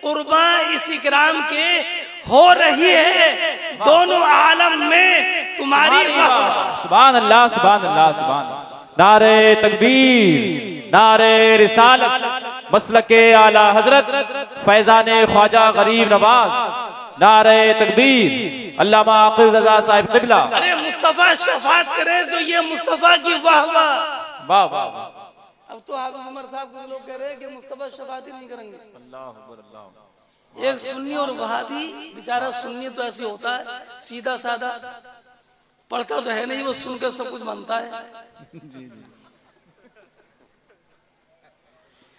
قرباں اس اکرام کے ہو رہی ہے دونوں عالم میں تمہاری واہ واہ. سبحان اللہ سبحان اللہ سبحان اللہ. نعرہ تکبیر نعرہ رسالت مسلک اعلیٰ حضرت فیضان خواجہ غریب نواز. نعرہ تکبیر علامہ عاقل رضا صاحب قبلہ. ارے مصطفیٰ شفاعت کرے تو یہ مصطفیٰ کی واہ واہ. واہ واہ. اب تو حافظ عمر صاحب کو لوگ کہہ رہے ہیں کہ مصطفیٰ شفاعت ہی نہیں کریں گے. اللہ اکبر اللہ. ایک سنی اور وہابی بیچارہ سنی تو ایسے ہوتا ہے سیدھا سادہ پڑھتا تو ہے نہیں وہ سن کے سب کچھ مانتا ہے.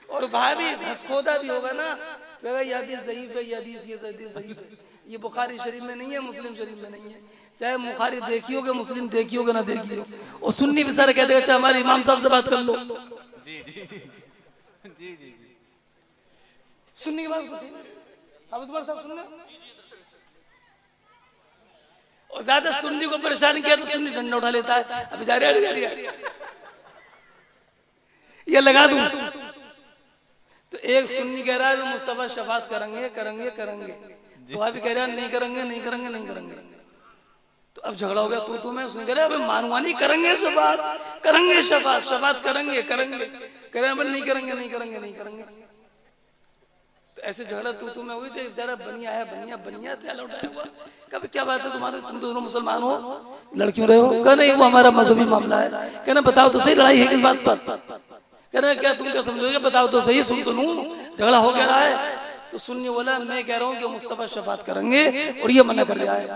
اور وہابی دھسکودا بھی ہوگا نا تو یہ حدیث ضعیف ہے یہ حدیث ضعیف ہے. یہ بخاری شریف میں نہیں ہے مسلم شریف میں نہیں ہے. چاہے بخاری دیکھی ہوگے مسلم دیکھی ہوگے نہ دیکھی ہو. اور سنی بیچارے کہتے ہیں ہمارے امام صاحب سے بات کر لو. سنی کی بات کچھ حافظ عمر صاحب سننا. اور زیادہ سنی کو پریشان کیا تو سنی ڈنڈا اٹھا لیتا ہے. ابھی جا رہے یہ لگا دوں تو ایک سنی کہہ رہا ہے مصطفیٰ شفاعت کریں گے کریں گے کریں گے. تو آپ بھی کہہ رہے ہیں نہیں کریں گے نہیں کریں گے نہیں کریں گے. تو اب جھگڑا ہو گیا تو میں اس نے کہہ رہا ابھی مانوانی کریں گے شفاعت کریں گے شفاعت کریں گے کہہ رہے ہیں نہیں کریں گے نہیں کریں گے نہیں کریں گے. تو ایسے جھگڑا تو میں ہوئی تھی. ذرا بنیا ہے بنیا تھا لوٹایا ہوا. کبھی کیا بات ہے تمہارے تم دونوں مسلمان ہو لڑکیوں رہے ہو. کہ نہیں وہ ہمارا مذہبی معاملہ ہے. کہنا بتاؤ تو صحیح لڑائی ہے کس بات پر. کہنا کیا تم کیا سمجھو گے بتاؤ تو صحیح سن تو لوں جھگڑا ہو گیا رہا ہے. تو سننے والا میں کہہ رہا ہوں کہ مصطفیٰ شفاعت کریں گے اور یہ منع کر رہا ہے.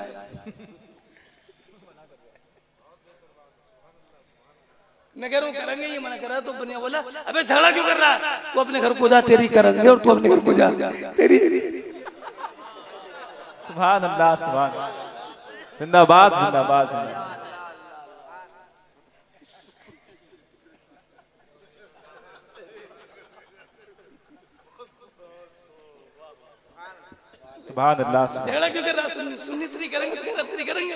میں کہہ رہا ہوں کریں گے یہ منع کر رہا ہے. تو بنیا بولا ابے جھگڑا کیوں کر رہا ہے. تو اپنے گھر کو جا تیری کریں گے اور تو اپنے گھر کو جا تیری. سبحان اللہ سبحان اللہ. زندہ باد زندہ باد سبحان اللہ. جھگڑا کیوں کر رہا ہے. سنی تیری کریں گے تیری کریں گے.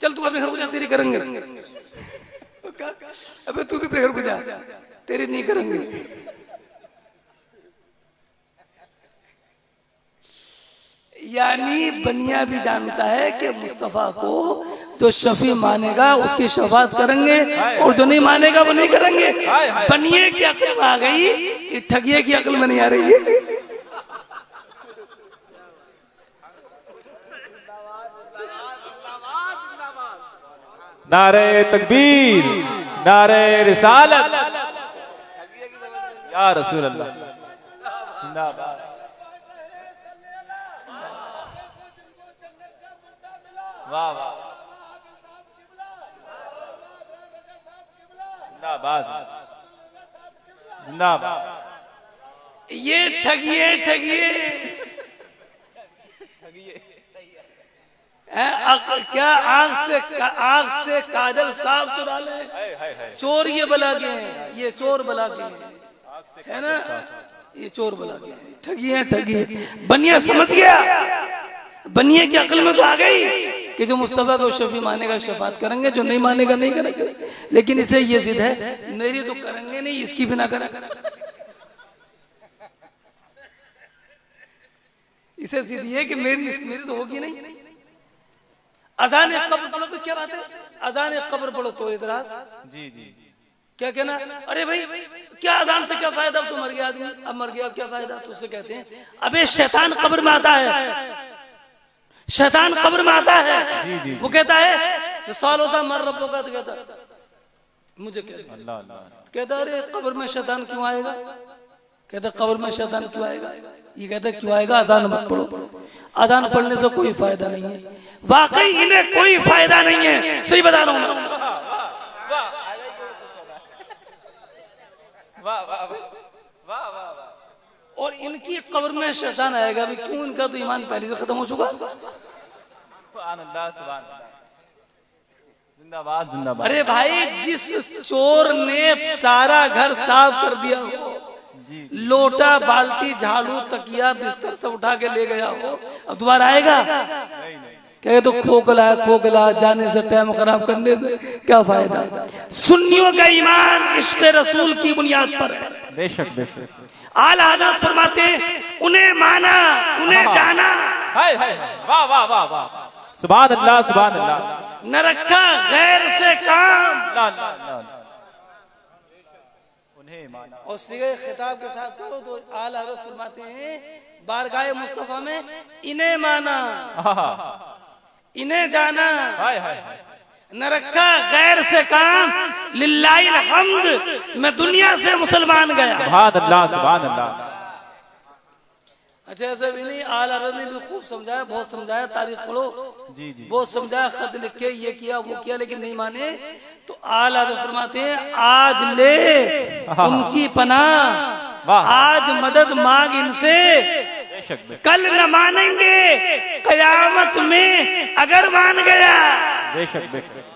چل تو اپنے گھر کو جا تیری کریں گے. ابے تو بھی اپنے گھر کو جا تیری نہیں کریں گے. یعنی بنیا بھی جانتا ہے کہ مصطفیٰ کو جو شفیع مانے گا اس کی شفاعت کریں گے اور جو نہیں مانے گا وہ نہیں کریں گے. بنیے کی عقل میں آ گئی یہ ٹھگیے کی عقل میں نہیں آ رہی ہے. نعرہ تکبیر نعرہ رسالت یا رسول اللہ. زندہ باد واہ واہ زندہ باد زندہ باد. یہ ٹھگیے کیا آنکھ سے کاجل صاف چرا لے. چور یہ بلا کے ہیں یہ چور بلا کے ہیں ہے نا یہ چور بلا کے ہیں. ٹھگی بنیا سمجھ گیا. بنیا کی عقل میں تو آ گئی کہ جو مصطفیٰ کو شفیع مانے گا شفاعت کریں گے جو نہیں مانے گا نہیں کریں گے. لیکن اسے یہ ضد ہے میری تو کریں گے نہیں اس کی بھی نہ کریں. اسے ضد یہ کہ میری تو ہوگی نہیں. اذان قبر پڑھو تو کیا بات ہے. اذان قبر پڑھو تو اعتراض. جی جی کیا کہنا ارے بھائی کیا اذان سے کیا فائدہ. اب تو مر گیا آدمی اب مر گیا کیا فائدہ. تو اسے کہتے ہیں ابے شیطان قبر میں آتا ہے شیطان قبر میں آتا ہے. وہ کہتا ہے کہ سال ہوتا مر ربوں کا. تو کہتا مجھے کہتا ارے قبر میں شیطان کیوں آئے گا. کہتا قبر میں شیطان کیوں آئے گا. یہ کہتا کیوں آئے گا اذان مت پڑھو. اذان پڑھنے سے کوئی فائدہ نہیں ہے. واقعی انہیں کوئی فائدہ نہیں ہے. صحیح بتا رہا ہوں. اور ان کی قبر میں شیطان آئے گا بھی کیوں. ان کا تو ایمان پہلے سے ختم ہو چکا. سبحان اللہ سبحان اللہ. زندہ باد زندہ باد. ارے بھائی جس چور نے سارا گھر صاف کر دیا ہو لوٹا بالٹی جھاڑو تکیا بستر سب اٹھا کے لے گیا ہو اب دوبارہ آئے گا. کہ تو کھوکھلا جانے سے ٹائم خراب کرنے سے کیا فائدہ. سنیوں کا ایمان عشق رسول کی بنیاد پر ہے. بے شک بے شک. اعلیٰ حضرت فرماتے ہیں انہیں مانا انہیں جانا. واہ واہ واہ واہ. سبحان اللہ سبحان اللہ. نہ رکھا غیر سے کام. انہیں مانا. اور صیغہ خطاب کے ساتھ کہو تو اعلیٰ حضرت فرماتے ہیں بارگاہ مصطفیٰ میں انہیں مانا انہیں جانا نہ رکھا غیر سے کام. للہ الحمد میں دنیا سے مسلمان گیا. سبحان اللہ سبحان اللہ. اچھا ایسا بھی نہیں. اعلیٰ حضرت نے بھی خوب سمجھایا بہت سمجھایا. تاریخ پڑھو جی جی بہت سمجھایا خط لکھے یہ کیا وہ کیا لیکن نہیں مانے. تو اعلیٰ حضرت فرماتے ہیں آج لے ان کی پناہ آج مدد مانگ ان سے کل نہ مانیں گے قیامت میں اگر مان گیا. بے شک بے شک.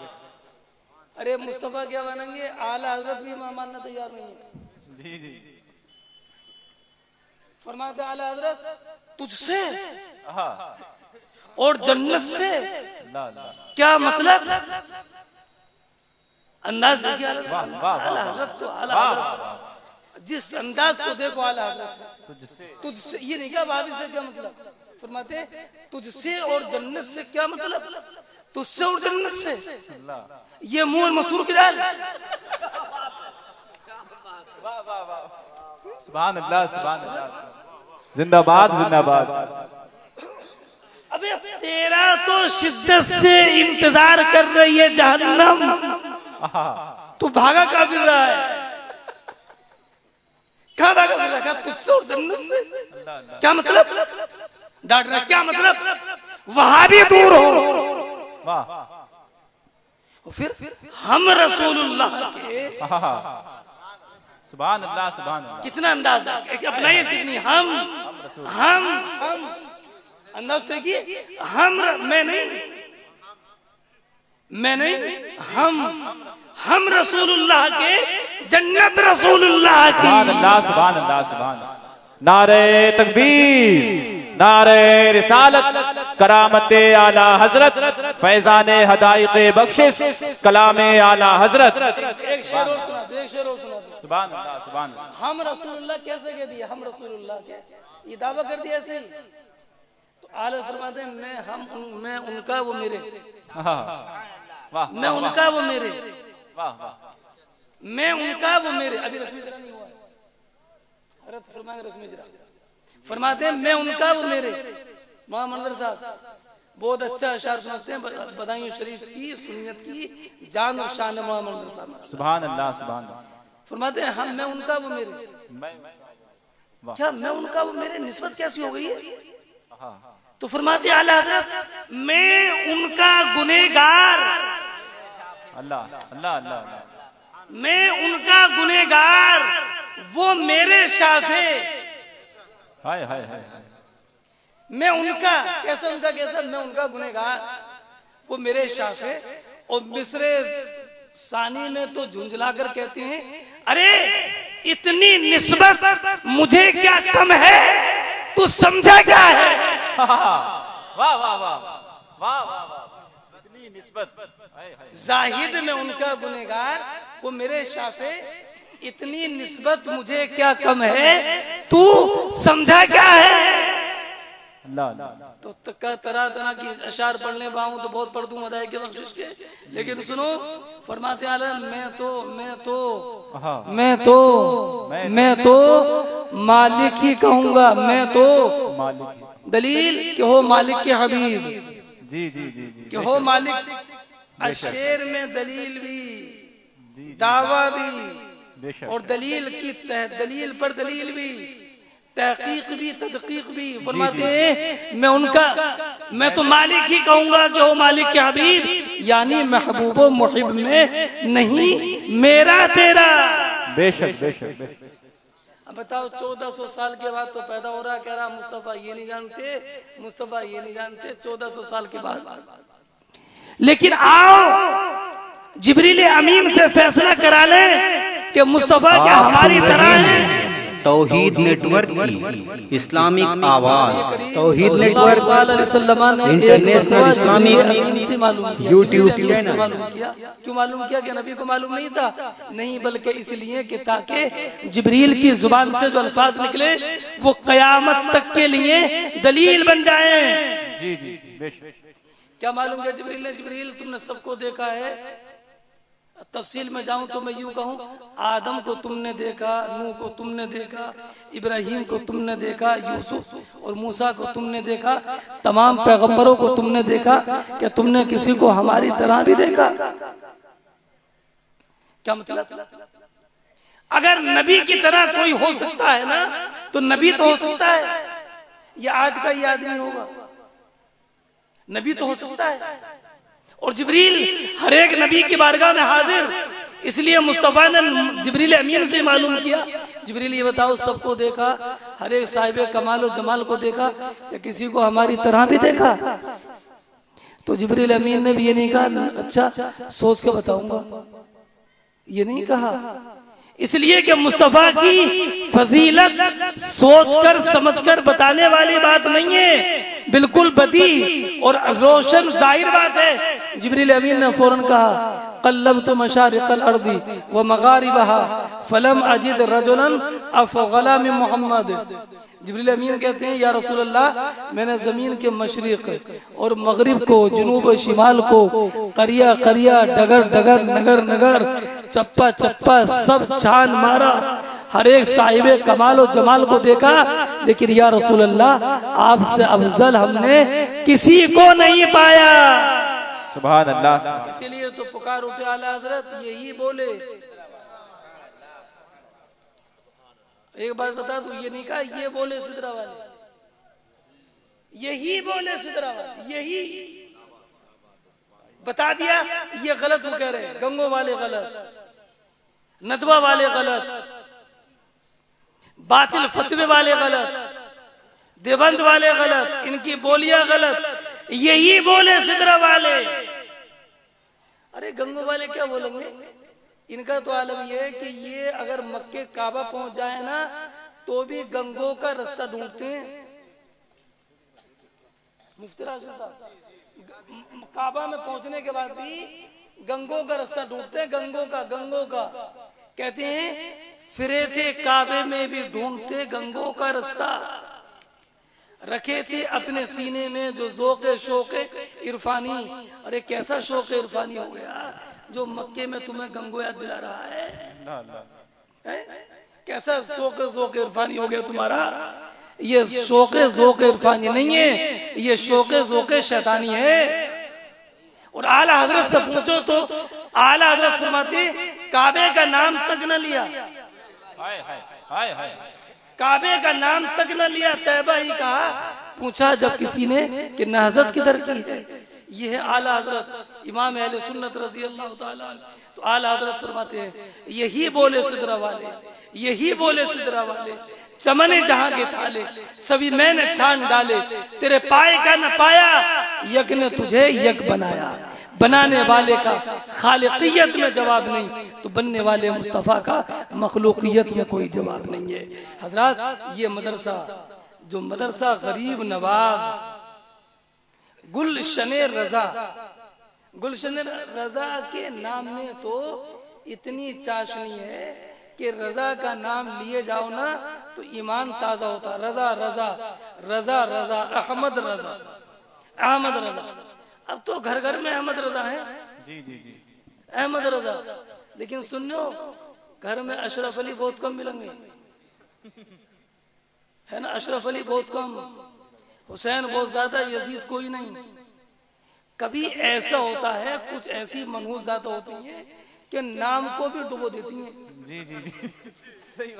ارے مصطفیٰ کیا مانیں گے. اعلیٰ حضرت بھی ماننا تیار نہیں ہے. جی جی. فرماتے اعلیٰ حضرت تجھ سے اور جنت سے کیا مطلب. انداز دیکھیے اعلیٰ حضرت تو اعلیٰ حضرت جس انداز کو دیکھو اعلیٰ حضرت تجھ سے یہ نہیں کہا بھابھی سے کیا مطلب. فرماتے ہیں تجھ سے اور جنت سے کیا مطلب، تجھ سے اور جنت سے، یہ منہ مسور کی دال. سبحان اللہ سبحان اللہ، زندہ باد زندہ باد. ابے تیرا تو شدت سے انتظار کر رہی ہے جہنم، تو بھاگا کہاں پھر رہا ہے، کہاں بھاگا پھر رہا ہے، تجھ سے اور جنت سے کیا مطلب، ڈانٹ رہا کیا مطلب، وہاں بھی دور ہو. پھر ہم رسول اللہ کے، سبحان اللہ سبحان اللہ، کتنا انداز ہے اپنائیے، کتنی ہم انداز سے کی، میں نہیں ہم رسول اللہ کے، جنت رسول اللہ کی. سبحان اللہ سبحان اللہ سبحان اللہ. نعرہ تکبیر، نعرہ رسالت، کرامت اعلی حضرت، فیضان حدائق بخشش، کلام اعلی حضرت. ایک شعر اور سنا دے، ایک شعر اور سنا دے. سبحان اللہ سبحان اللہ. ہم رسول اللہ کیسے کہہ دیا، ہم رسول اللہ کے، یہ دعویٰ کر دیا ایسے ہی. تو اعلیٰ فرماتے ہیں میں ان کا وہ میرے، میں ان کا وہ میرے، میں ان کا وہ میرے. ابھی رسمی اجرا نہیں ہوا ہے، حضرت فرمائیں رسمی اجرا. فرماتے ہیں میں ان کا وہ میرے. مولانا منظر صاحب بہت اچھا اشعار سناتے ہیں، بدائیوں شریف کی سنت کی جان اور شان مولانا منظر صاحب. سبحان اللہ سبحان اللہ. فرماتے ہیں میں ان کا وہ میرے. کیا میں ان کا وہ میرے نسبت کیسی ہو گئی ہے؟ تو فرماتے ہیں اعلیٰ حضرت میں ان کا گنہگار، اللہ اللہ اللہ، میں ان کا گنہگار، وہ میرے شافع. ہائے ہائے ہائے. میں ان کا کیسا، ان کا کیسا، میں ان کا گنہگار، وہ میرے شافع. اور مصرے ثانی میں تو جھنجھلا کر کہتے ہیں ارے اتنی نسبت مجھے کیا کم ہے، تو سمجھا کیا ہے. واہ واہ واہ واہ واہ، اتنی نسبت. زاہد میں ان کا گنہگار، وہ میرے شافع، اتنی نسبت مجھے کیا کم ہے، تو سمجھا کیا ہے. تو طرح طرح کی اشعار پڑھنے باؤں تو بہت پڑھ دوں مدائے کے بخشش کے، لیکن سنو فرماتے ہیں میں تو مالک ہی کہوں گا. میں تو دلیل کہ ہو مالک کے حبیب، جی جی جی جی، کہ ہو مالک. اشعار میں دلیل بھی، دعویٰ بھی، اور دلیل کی دلیل پر دلیل بھی، تحقیق بھی، تدقیق بھی. فرماتے ہیں میں تو مالک ہی کہوں گا کہ ہو مالک کے حبیب، یعنی محبوب و محب میں نہیں میرا تیرا. بے شک بے شک. اب بتاؤ 1400 سال کے بعد تو پیدا ہو رہا، کہہ رہا مصطفیٰ یہ نہیں جانتے، مصطفیٰ یہ نہیں جانتے. 1400 سال کے بعد. لیکن آؤ جبریل امین سے فیصلہ کرا لیں کہ مصطفیٰ کیا ہماری طرح ہے. توحید نیٹ ورک کی اسلامک آواز، توحید network international Islamic YouTube channel. کیوں معلوم کیا کہ نبی کو معلوم نہیں تھا؟ نہیں، بلکہ اس لیے کہ تاکہ جبریل کی زبان سے جو الفاظ نکلے وہ قیامت تک کے لیے دلیل بن جائیں. جی جی بے شک. کیا معلوم کیا جبریل نے؟ جبریل تم نے سب کو دیکھا ہے. تفصیل میں جاؤں تو میں یوں کہوں، آدم کو تم نے دیکھا، نوح کو تم نے دیکھا، ابراہیم کو تم نے دیکھا، یوسف اور موسیٰ کو تم نے دیکھا، تمام پیغمبروں کو تم نے دیکھا. کہ تم نے کسی کو ہماری طرح بھی دیکھا؟ کیا مطلب؟ اگر نبی کی طرح کوئی ہو سکتا ہے نا تو نبی تو ہو سکتا ہے. یہ آج کا یہ آدمی ہوگا، نبی تو ہو سکتا ہے. اور جبریل ہر ایک نبی کی بارگاہ میں حاضر، اس لیے مصطفیٰ نے جبریل امین سے معلوم کیا. جبریل یہ بتاؤ سب کو دیکھا، ہر ایک صاحب کمال و جمال کو دیکھا، یا کسی کو ہماری طرح بھی دیکھا؟ تو جبریل امین نے بھی یہ نہیں کہا اچھا سوچ کے بتاؤں گا، یہ نہیں کہا. اس لیے کہ مصطفیٰ کی فضیلت سوچ کر سمجھ کر بتانے والی بات نہیں ہے، بالکل بدیع اور روشن ظاہر بات ہے. جبریل امین نے فوراً کہا قلبت مشارق الارض ومغاربها فلم اجد رجلا افضل من محمد. جبریل امین کہتے ہیں یا رسول اللہ میں نے زمین کے مشرق اور مغرب کو، جنوب و شمال کو، قریہ قریہ، ڈگر ڈگر، نگر نگر، چپا چپا سب چھان مارا، ہر ایک صاحب کمال و جمال کو دیکھا، لیکن یا رسول اللہ آپ سے افضل ہم نے کسی کو نہیں پایا۔ سبحان اللہ۔ اسی لیے تو پکار اٹھے اعلیٰ حضرت یہی بولے۔ ایک بات بتا دوں، یہ نہیں کہا یہ بولے سدرا والے، یہی بولے سدرا والے، یہی بتا دیا یہ غلط وہ کہہ رہے ہیں، گنگو والے غلط، ندوہ والے غلط، باطل فتوے والے غلط، دیوبند والے غلط، ان کی بولیاں غلط، یہی بولے سدرا والے۔ ارے گنگو والے کیا بولیں گے؟ ان کا تو عالم یہ ہے کہ یہ اگر مکے کعبہ پہنچ جائے نا تو بھی گنگو کا رستہ ڈھونڈتے ہیں۔ مفتی راشد صاحب کعبہ میں پہنچنے کے بعد بھی گنگو کا رستہ ڈھونڈتے ہیں، گنگو کا کہتے ہیں پھرے تھے کعبے میں بھی ڈھونڈتے گنگو کا رستہ، رکھے تھے اپنے سینے میں جو ذوق شوق عرفانی۔ ارے کیسا شوق عرفانی ہو گیا جو مکے میں تمہیں گنگو یاد دلا رہا ہے؟ کیسا شوق ذوق عرفانی ہو گیا تمہارا؟ یہ شوق ذوق عرفانی نہیں ہے، یہ شوق ذوق شیطانی ہے۔ اور اعلیٰ حضرت سے پوچھو تو اعلیٰ حضرت فرماتے کعبے کا نام تک نہ لیا، کعبے کا نام تک نہ لیا، طیبہ ہی کہا۔ پوچھا جب کسی نے کہ نہضت کدھر کی ہے؟ یہ ہے اعلیٰ حضرت امام اہل سنت رضی اللہ تعالیٰ عنہ۔ تو اعلیٰ حضرت فرماتے ہیں یہی بولے سدرا والے، یہی بولے سدرا والے، چمنے جہاں کے تھالے سبھی میں نے چھان ڈالے، تیرے پائے کا نہ پایا، یک نے تجھے یک بنایا۔ بنانے والے کا خالقیت میں جواب نہیں تو بننے والے مصطفیٰ کا مخلوقیت میں کوئی جواب نہیں ہے۔ حضرات یہ مدرسہ جو مدرسہ غریب نواز گلشن رضا، گلشن رضا کے نام میں تو اتنی چاشنی ہے کہ رضا کا نام لیے جاؤ نا تو ایمان تازہ ہوتا۔ رضا رضا رضا رضا، احمد رضا، احمد رضا۔ اب تو گھر گھر میں احمد رضا ہے، جی جی جی، احمد رضا، لیکن سنو گھر میں اشرف علی بہت کم ملیں گے، ہے نا؟ اشرف علی بہت کم، حسین بہت زیادہ، یزید کوئی نہیں۔ کبھی ایسا ہوتا ہے کچھ ایسی منحوس ذاتیں ہوتی ہیں کہ نام کو بھی ڈبو دیتی ہیں۔ جی جی جی، صحیح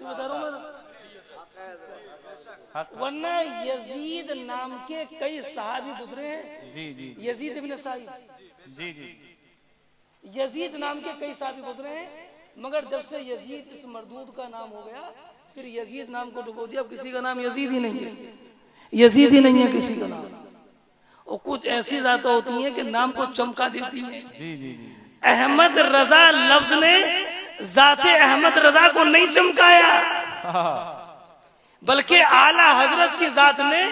بتا رہا ہوں میں، ورنہ یزید نام کے کئی صحابی گزرے ہیں۔ جی جی یزید ابن سعید، جی جی، یزید نام کے کئی صحابی گزرے ہیں، مگر جب سے یزید اس مردود کا نام ہو گیا پھر یزید نام کو ڈبو دیا، اب کسی کا نام یزید ہی نہیں ہے، یزید ہی نہیں ہے کسی کا نام۔ اور کچھ ایسی ذاتیں ہوتی ہیں کہ نام کو چمکا دیتی ہیں۔ جی جی جی، احمد رضا لفظ نے ذات احمد رضا کو نہیں چمکایا، بلکہ اعلیٰ حضرت کی ذات نے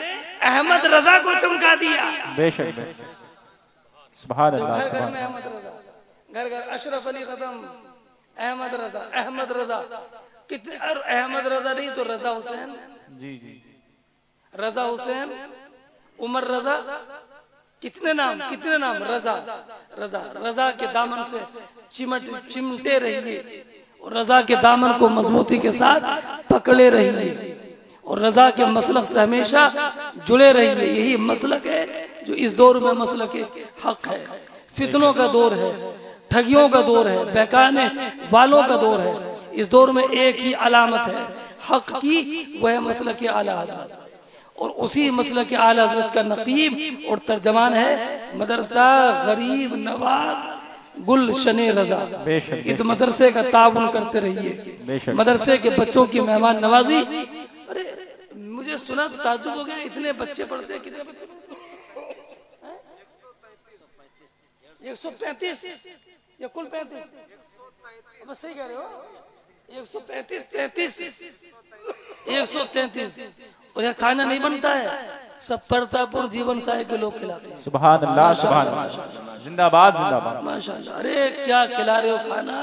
احمد رضا کو چمکا دیا۔ بے شک بے شک، سبحان اللہ گھر گھر سبحان میں احمد رضا، گھر گھر اشرف علی قدم، احمد رضا، احمد رضا، کتنے احمد رضا نہیں تو رضا حسین، جی جی، رضا حسین، عمر رضا، کتنے نام، کتنے نام، رضا رضا، رضا کے دامن سے چمٹے رہیے اور رضا کے دامن کو مضبوطی کے ساتھ پکڑے رہیے اور رضا کے مسلک سے ہمیشہ جڑے رہیے۔ یہی مسلک ہے جو اس دور میں مسلک حق ہے۔ فتنوں کا دور ہے، ٹھگیوں کا دور ہے، بہکانے والوں کا دور ہے۔ اس دور میں ایک ہی علامت ہے حق کی، وہ ہے مسلک اعلیٰ حضرت، اور اسی مسلک اعلیٰ حضرت کا نقیب اور ترجمان ہے مدرسہ غریب نواز گلشن رضا۔ اس مدرسے کا تعاون کرتے رہیے، مدرسے کے بچوں کی مہمان نوازی۔ ارے مجھے سنا تو تعجب ہو گیا، اتنے بچے پڑھتے ہیں، کتنے بچے پڑھتے ہیں؟ 135 یا کل 35؟ بس صحیح کہہ رہے ہو، 135 133۔ اور یہ کھانا نہیں بنتا ہے، سب پرتاپور جیون سائے کے لوگ کھلاتے ہیں۔ سبحان اللہ سبحان اللہ، زندہ باد زندہ باد، ماشاءاللہ۔ ارے کیا کھلا رہے ہو کھانا،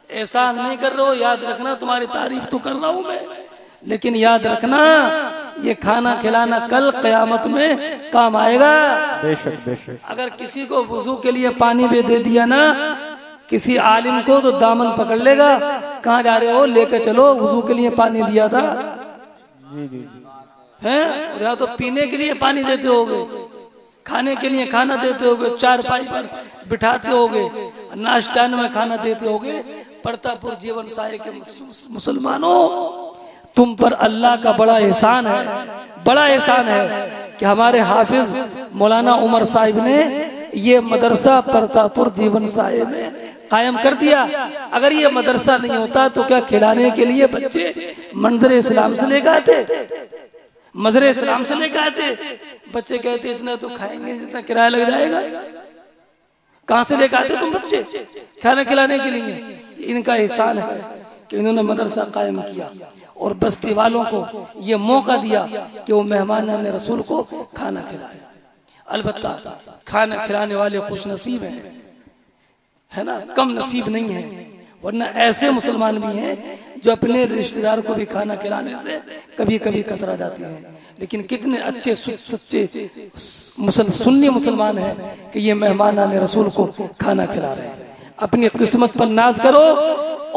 احسان نہیں کر رہے ہو، یاد رکھنا تمہاری تعریف تو کر رہا ہوں میں، لیکن یاد رکھنا یہ کھانا کھلانا کل قیامت میں کام آئے گا۔ بے شک بے شک۔ اگر کسی کو وضو کے لیے پانی بھی دے دیا نا کسی عالم کو تو دامن پکڑ لے گا، کہاں جا رہے ہو، لے کے چلو، وضو کے لیے پانی دیا تھا ہیں، یا تو پینے کے لیے پانی دیتے ہوگے، کھانے کے لیے کھانا دیتے ہوگے، چار پائی پر بٹھاتے ہوگے، ناشتہ میں کھانا دیتے ہوگے۔ پرتا پور جیون سائے کے مسلمانوں، تم پر اللہ کا بڑا احسان ہے، بڑا احسان ہے کہ ہمارے حافظ مولانا عمر صاحب نے یہ مدرسہ پرتا پور جیون سائے میں قائم کر دیا۔ اگر یہ مدرسہ نہیں ہوتا تو کیا کھلانے کے لیے بچے منظر اسلام سے لے کے آتے، مظہر اسلام سے لے کے آتے؟ بچے کہتے اتنا تو کھائیں گے جتنا کرایہ لگ جائے گا، کہاں سے لے کے آتے تم بچے کھانا کھلانے کے لیے؟ ان کا احسان ہے کہ انہوں نے مدرسہ قائم کیا اور بستی والوں کو یہ موقع دیا کہ وہ مہمان رسول کو کھانا کھلائے۔ البتہ کھانا کھلانے والے خوش نصیب ہیں، ہے نا، کم نصیب نہیں ہیں، ورنہ ایسے مسلمان بھی ہیں جو اپنے رشتہ دار کو بھی کھانا کھلانے سے کبھی کبھی کترا جاتے ہیں، لیکن کتنے اچھے سچے سنی مسلمان ہیں کہ یہ مہمانان رسول کو کھانا کھلا رہے ہیں۔ اپنی قسمت پر ناز کرو،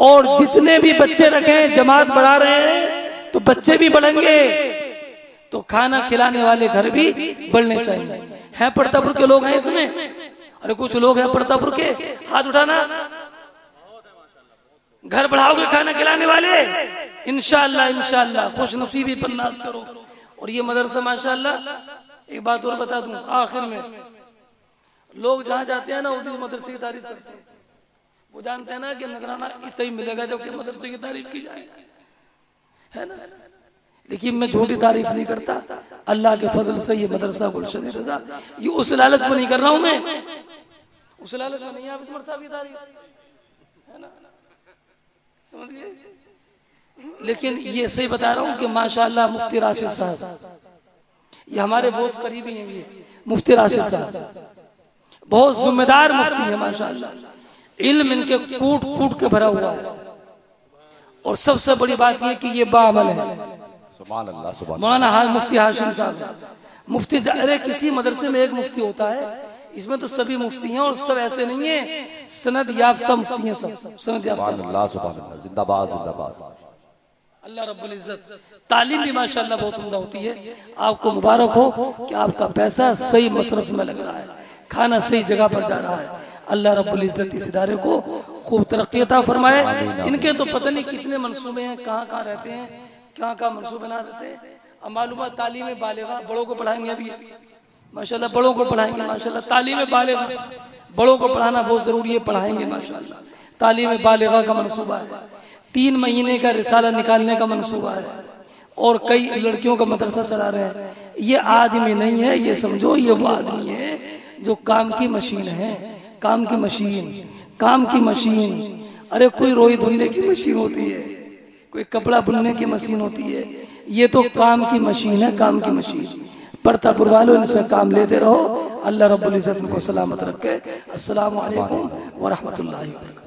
اور جتنے بھی بچے رکھیں، جماعت بڑھا رہے ہیں تو بچے بھی بڑھیں گے، تو کھانا کھلانے والے گھر بھی بڑھنے چاہیے۔ ہے پرتا پور کے لوگ ہیں اس میں؟ ارے کچھ لوگ ہیں پرتا پور کے، ہاتھ اٹھانا۔ گھر بڑھاؤ گے کھانا کھلانے والے؟ انشاءاللہ انشاءاللہ، خوش نصیبی پر ناز کرو۔ اور یہ مدرسہ ماشاءاللہ، ایک بات اور بتا دوں آخر میں، لوگ جہاں جاتے ہیں نا اسی مدرسے کی تعریف کرتے ہیں، وہ جانتے ہیں نا کہ نگرانہ اتنا ہی ملے گا جبکہ مدرسے کی تعریف کی جائے، ہے نا، لیکن میں جھوٹی تعریف نہیں کرتا، اللہ کے فضل سے یہ مدرسہ گلشن رضا، یہ اس لالچ میں نہیں کر رہا ہوں میں، اس لالچ میں نہیں، آپ اس مرتبہ کی تعریف، ہے نا، سمجھ گئے؟ لیکن یہ صحیح بتا رہا ہوں کہ ماشاءاللہ مفتی راشد صاحب، یہ ہمارے بہت قریبی ہیں، یہ مفتی راشد صاحب بہت ذمہ دار مفتی ہیں ماشاءاللہ، علم ان کے کوٹ کوٹ کے بھرا ہوا ہے، اور سب سے بڑی بات یہ کہ یہ باعمل ہے۔ سبحان اللہ سبحان مولانا مفتی ہاشم صاحب، مفتی ارے کسی مدرسے میں ایک مفتی ہوتا ہے، اس میں تو سبھی مفتی ہیں، اور سب ایسے نہیں ہیں، سند یافتہ مفتی ہیں، سب سند یافتہ۔ سبحان اللہ، زندہ باد زندہ باد۔ اللہ رب العزت تعلیم بھی ماشاءاللہ بہت عمدہ ہوتی ہے۔ آپ کو مبارک ہو کہ آپ کا پیسہ صحیح مصرف میں لگ رہا ہے، کھانا صحیح جگہ پر جا رہا ہے۔ اللہ رب العزت اس ادارے کو خوب ترقی عطا فرمائے۔ ان کے تو پتہ نہیں کتنے منصوبے ہیں، کہاں کہاں رہتے ہیں، کہاں کہاں منصوبے نہ رہتے ہیں۔ اب معلومات تعلیم بالغہ، بڑوں کو پڑھائیں گے ابھی ماشاءاللہ، بڑوں کو پڑھائیں گے ماشاءاللہ، تعلیم بالغہ بڑوں کو پڑھانا بہت ضروری ہے، پڑھائیں گے ماشاءاللہ۔ تعلیم بالغہ کا منصوبہ ہے، 3 مہینے کا رسالہ نکالنے کا منصوبہ ہے، اور کئی لڑکیوں کا مدرسہ چلا رہے ہیں۔ یہ آدمی نہیں ہے، یہ سمجھو یہ وہ آدمی ہے جو کام کی مشین ہے، کام کی مشین، کام کی مشین۔ ارے کوئی روئی دھلنے کی مشین ہوتی ہے، کوئی کپڑا بننے کی مشین ہوتی ہے، یہ تو کام کی مشین ہے، کام کی مشین۔ پرتا پور والوں ان سے کام لیتے رہو، اللہ رب العزت کو سلامت رکھے۔ السلام علیکم ورحمۃ اللہ وبرکاتہ۔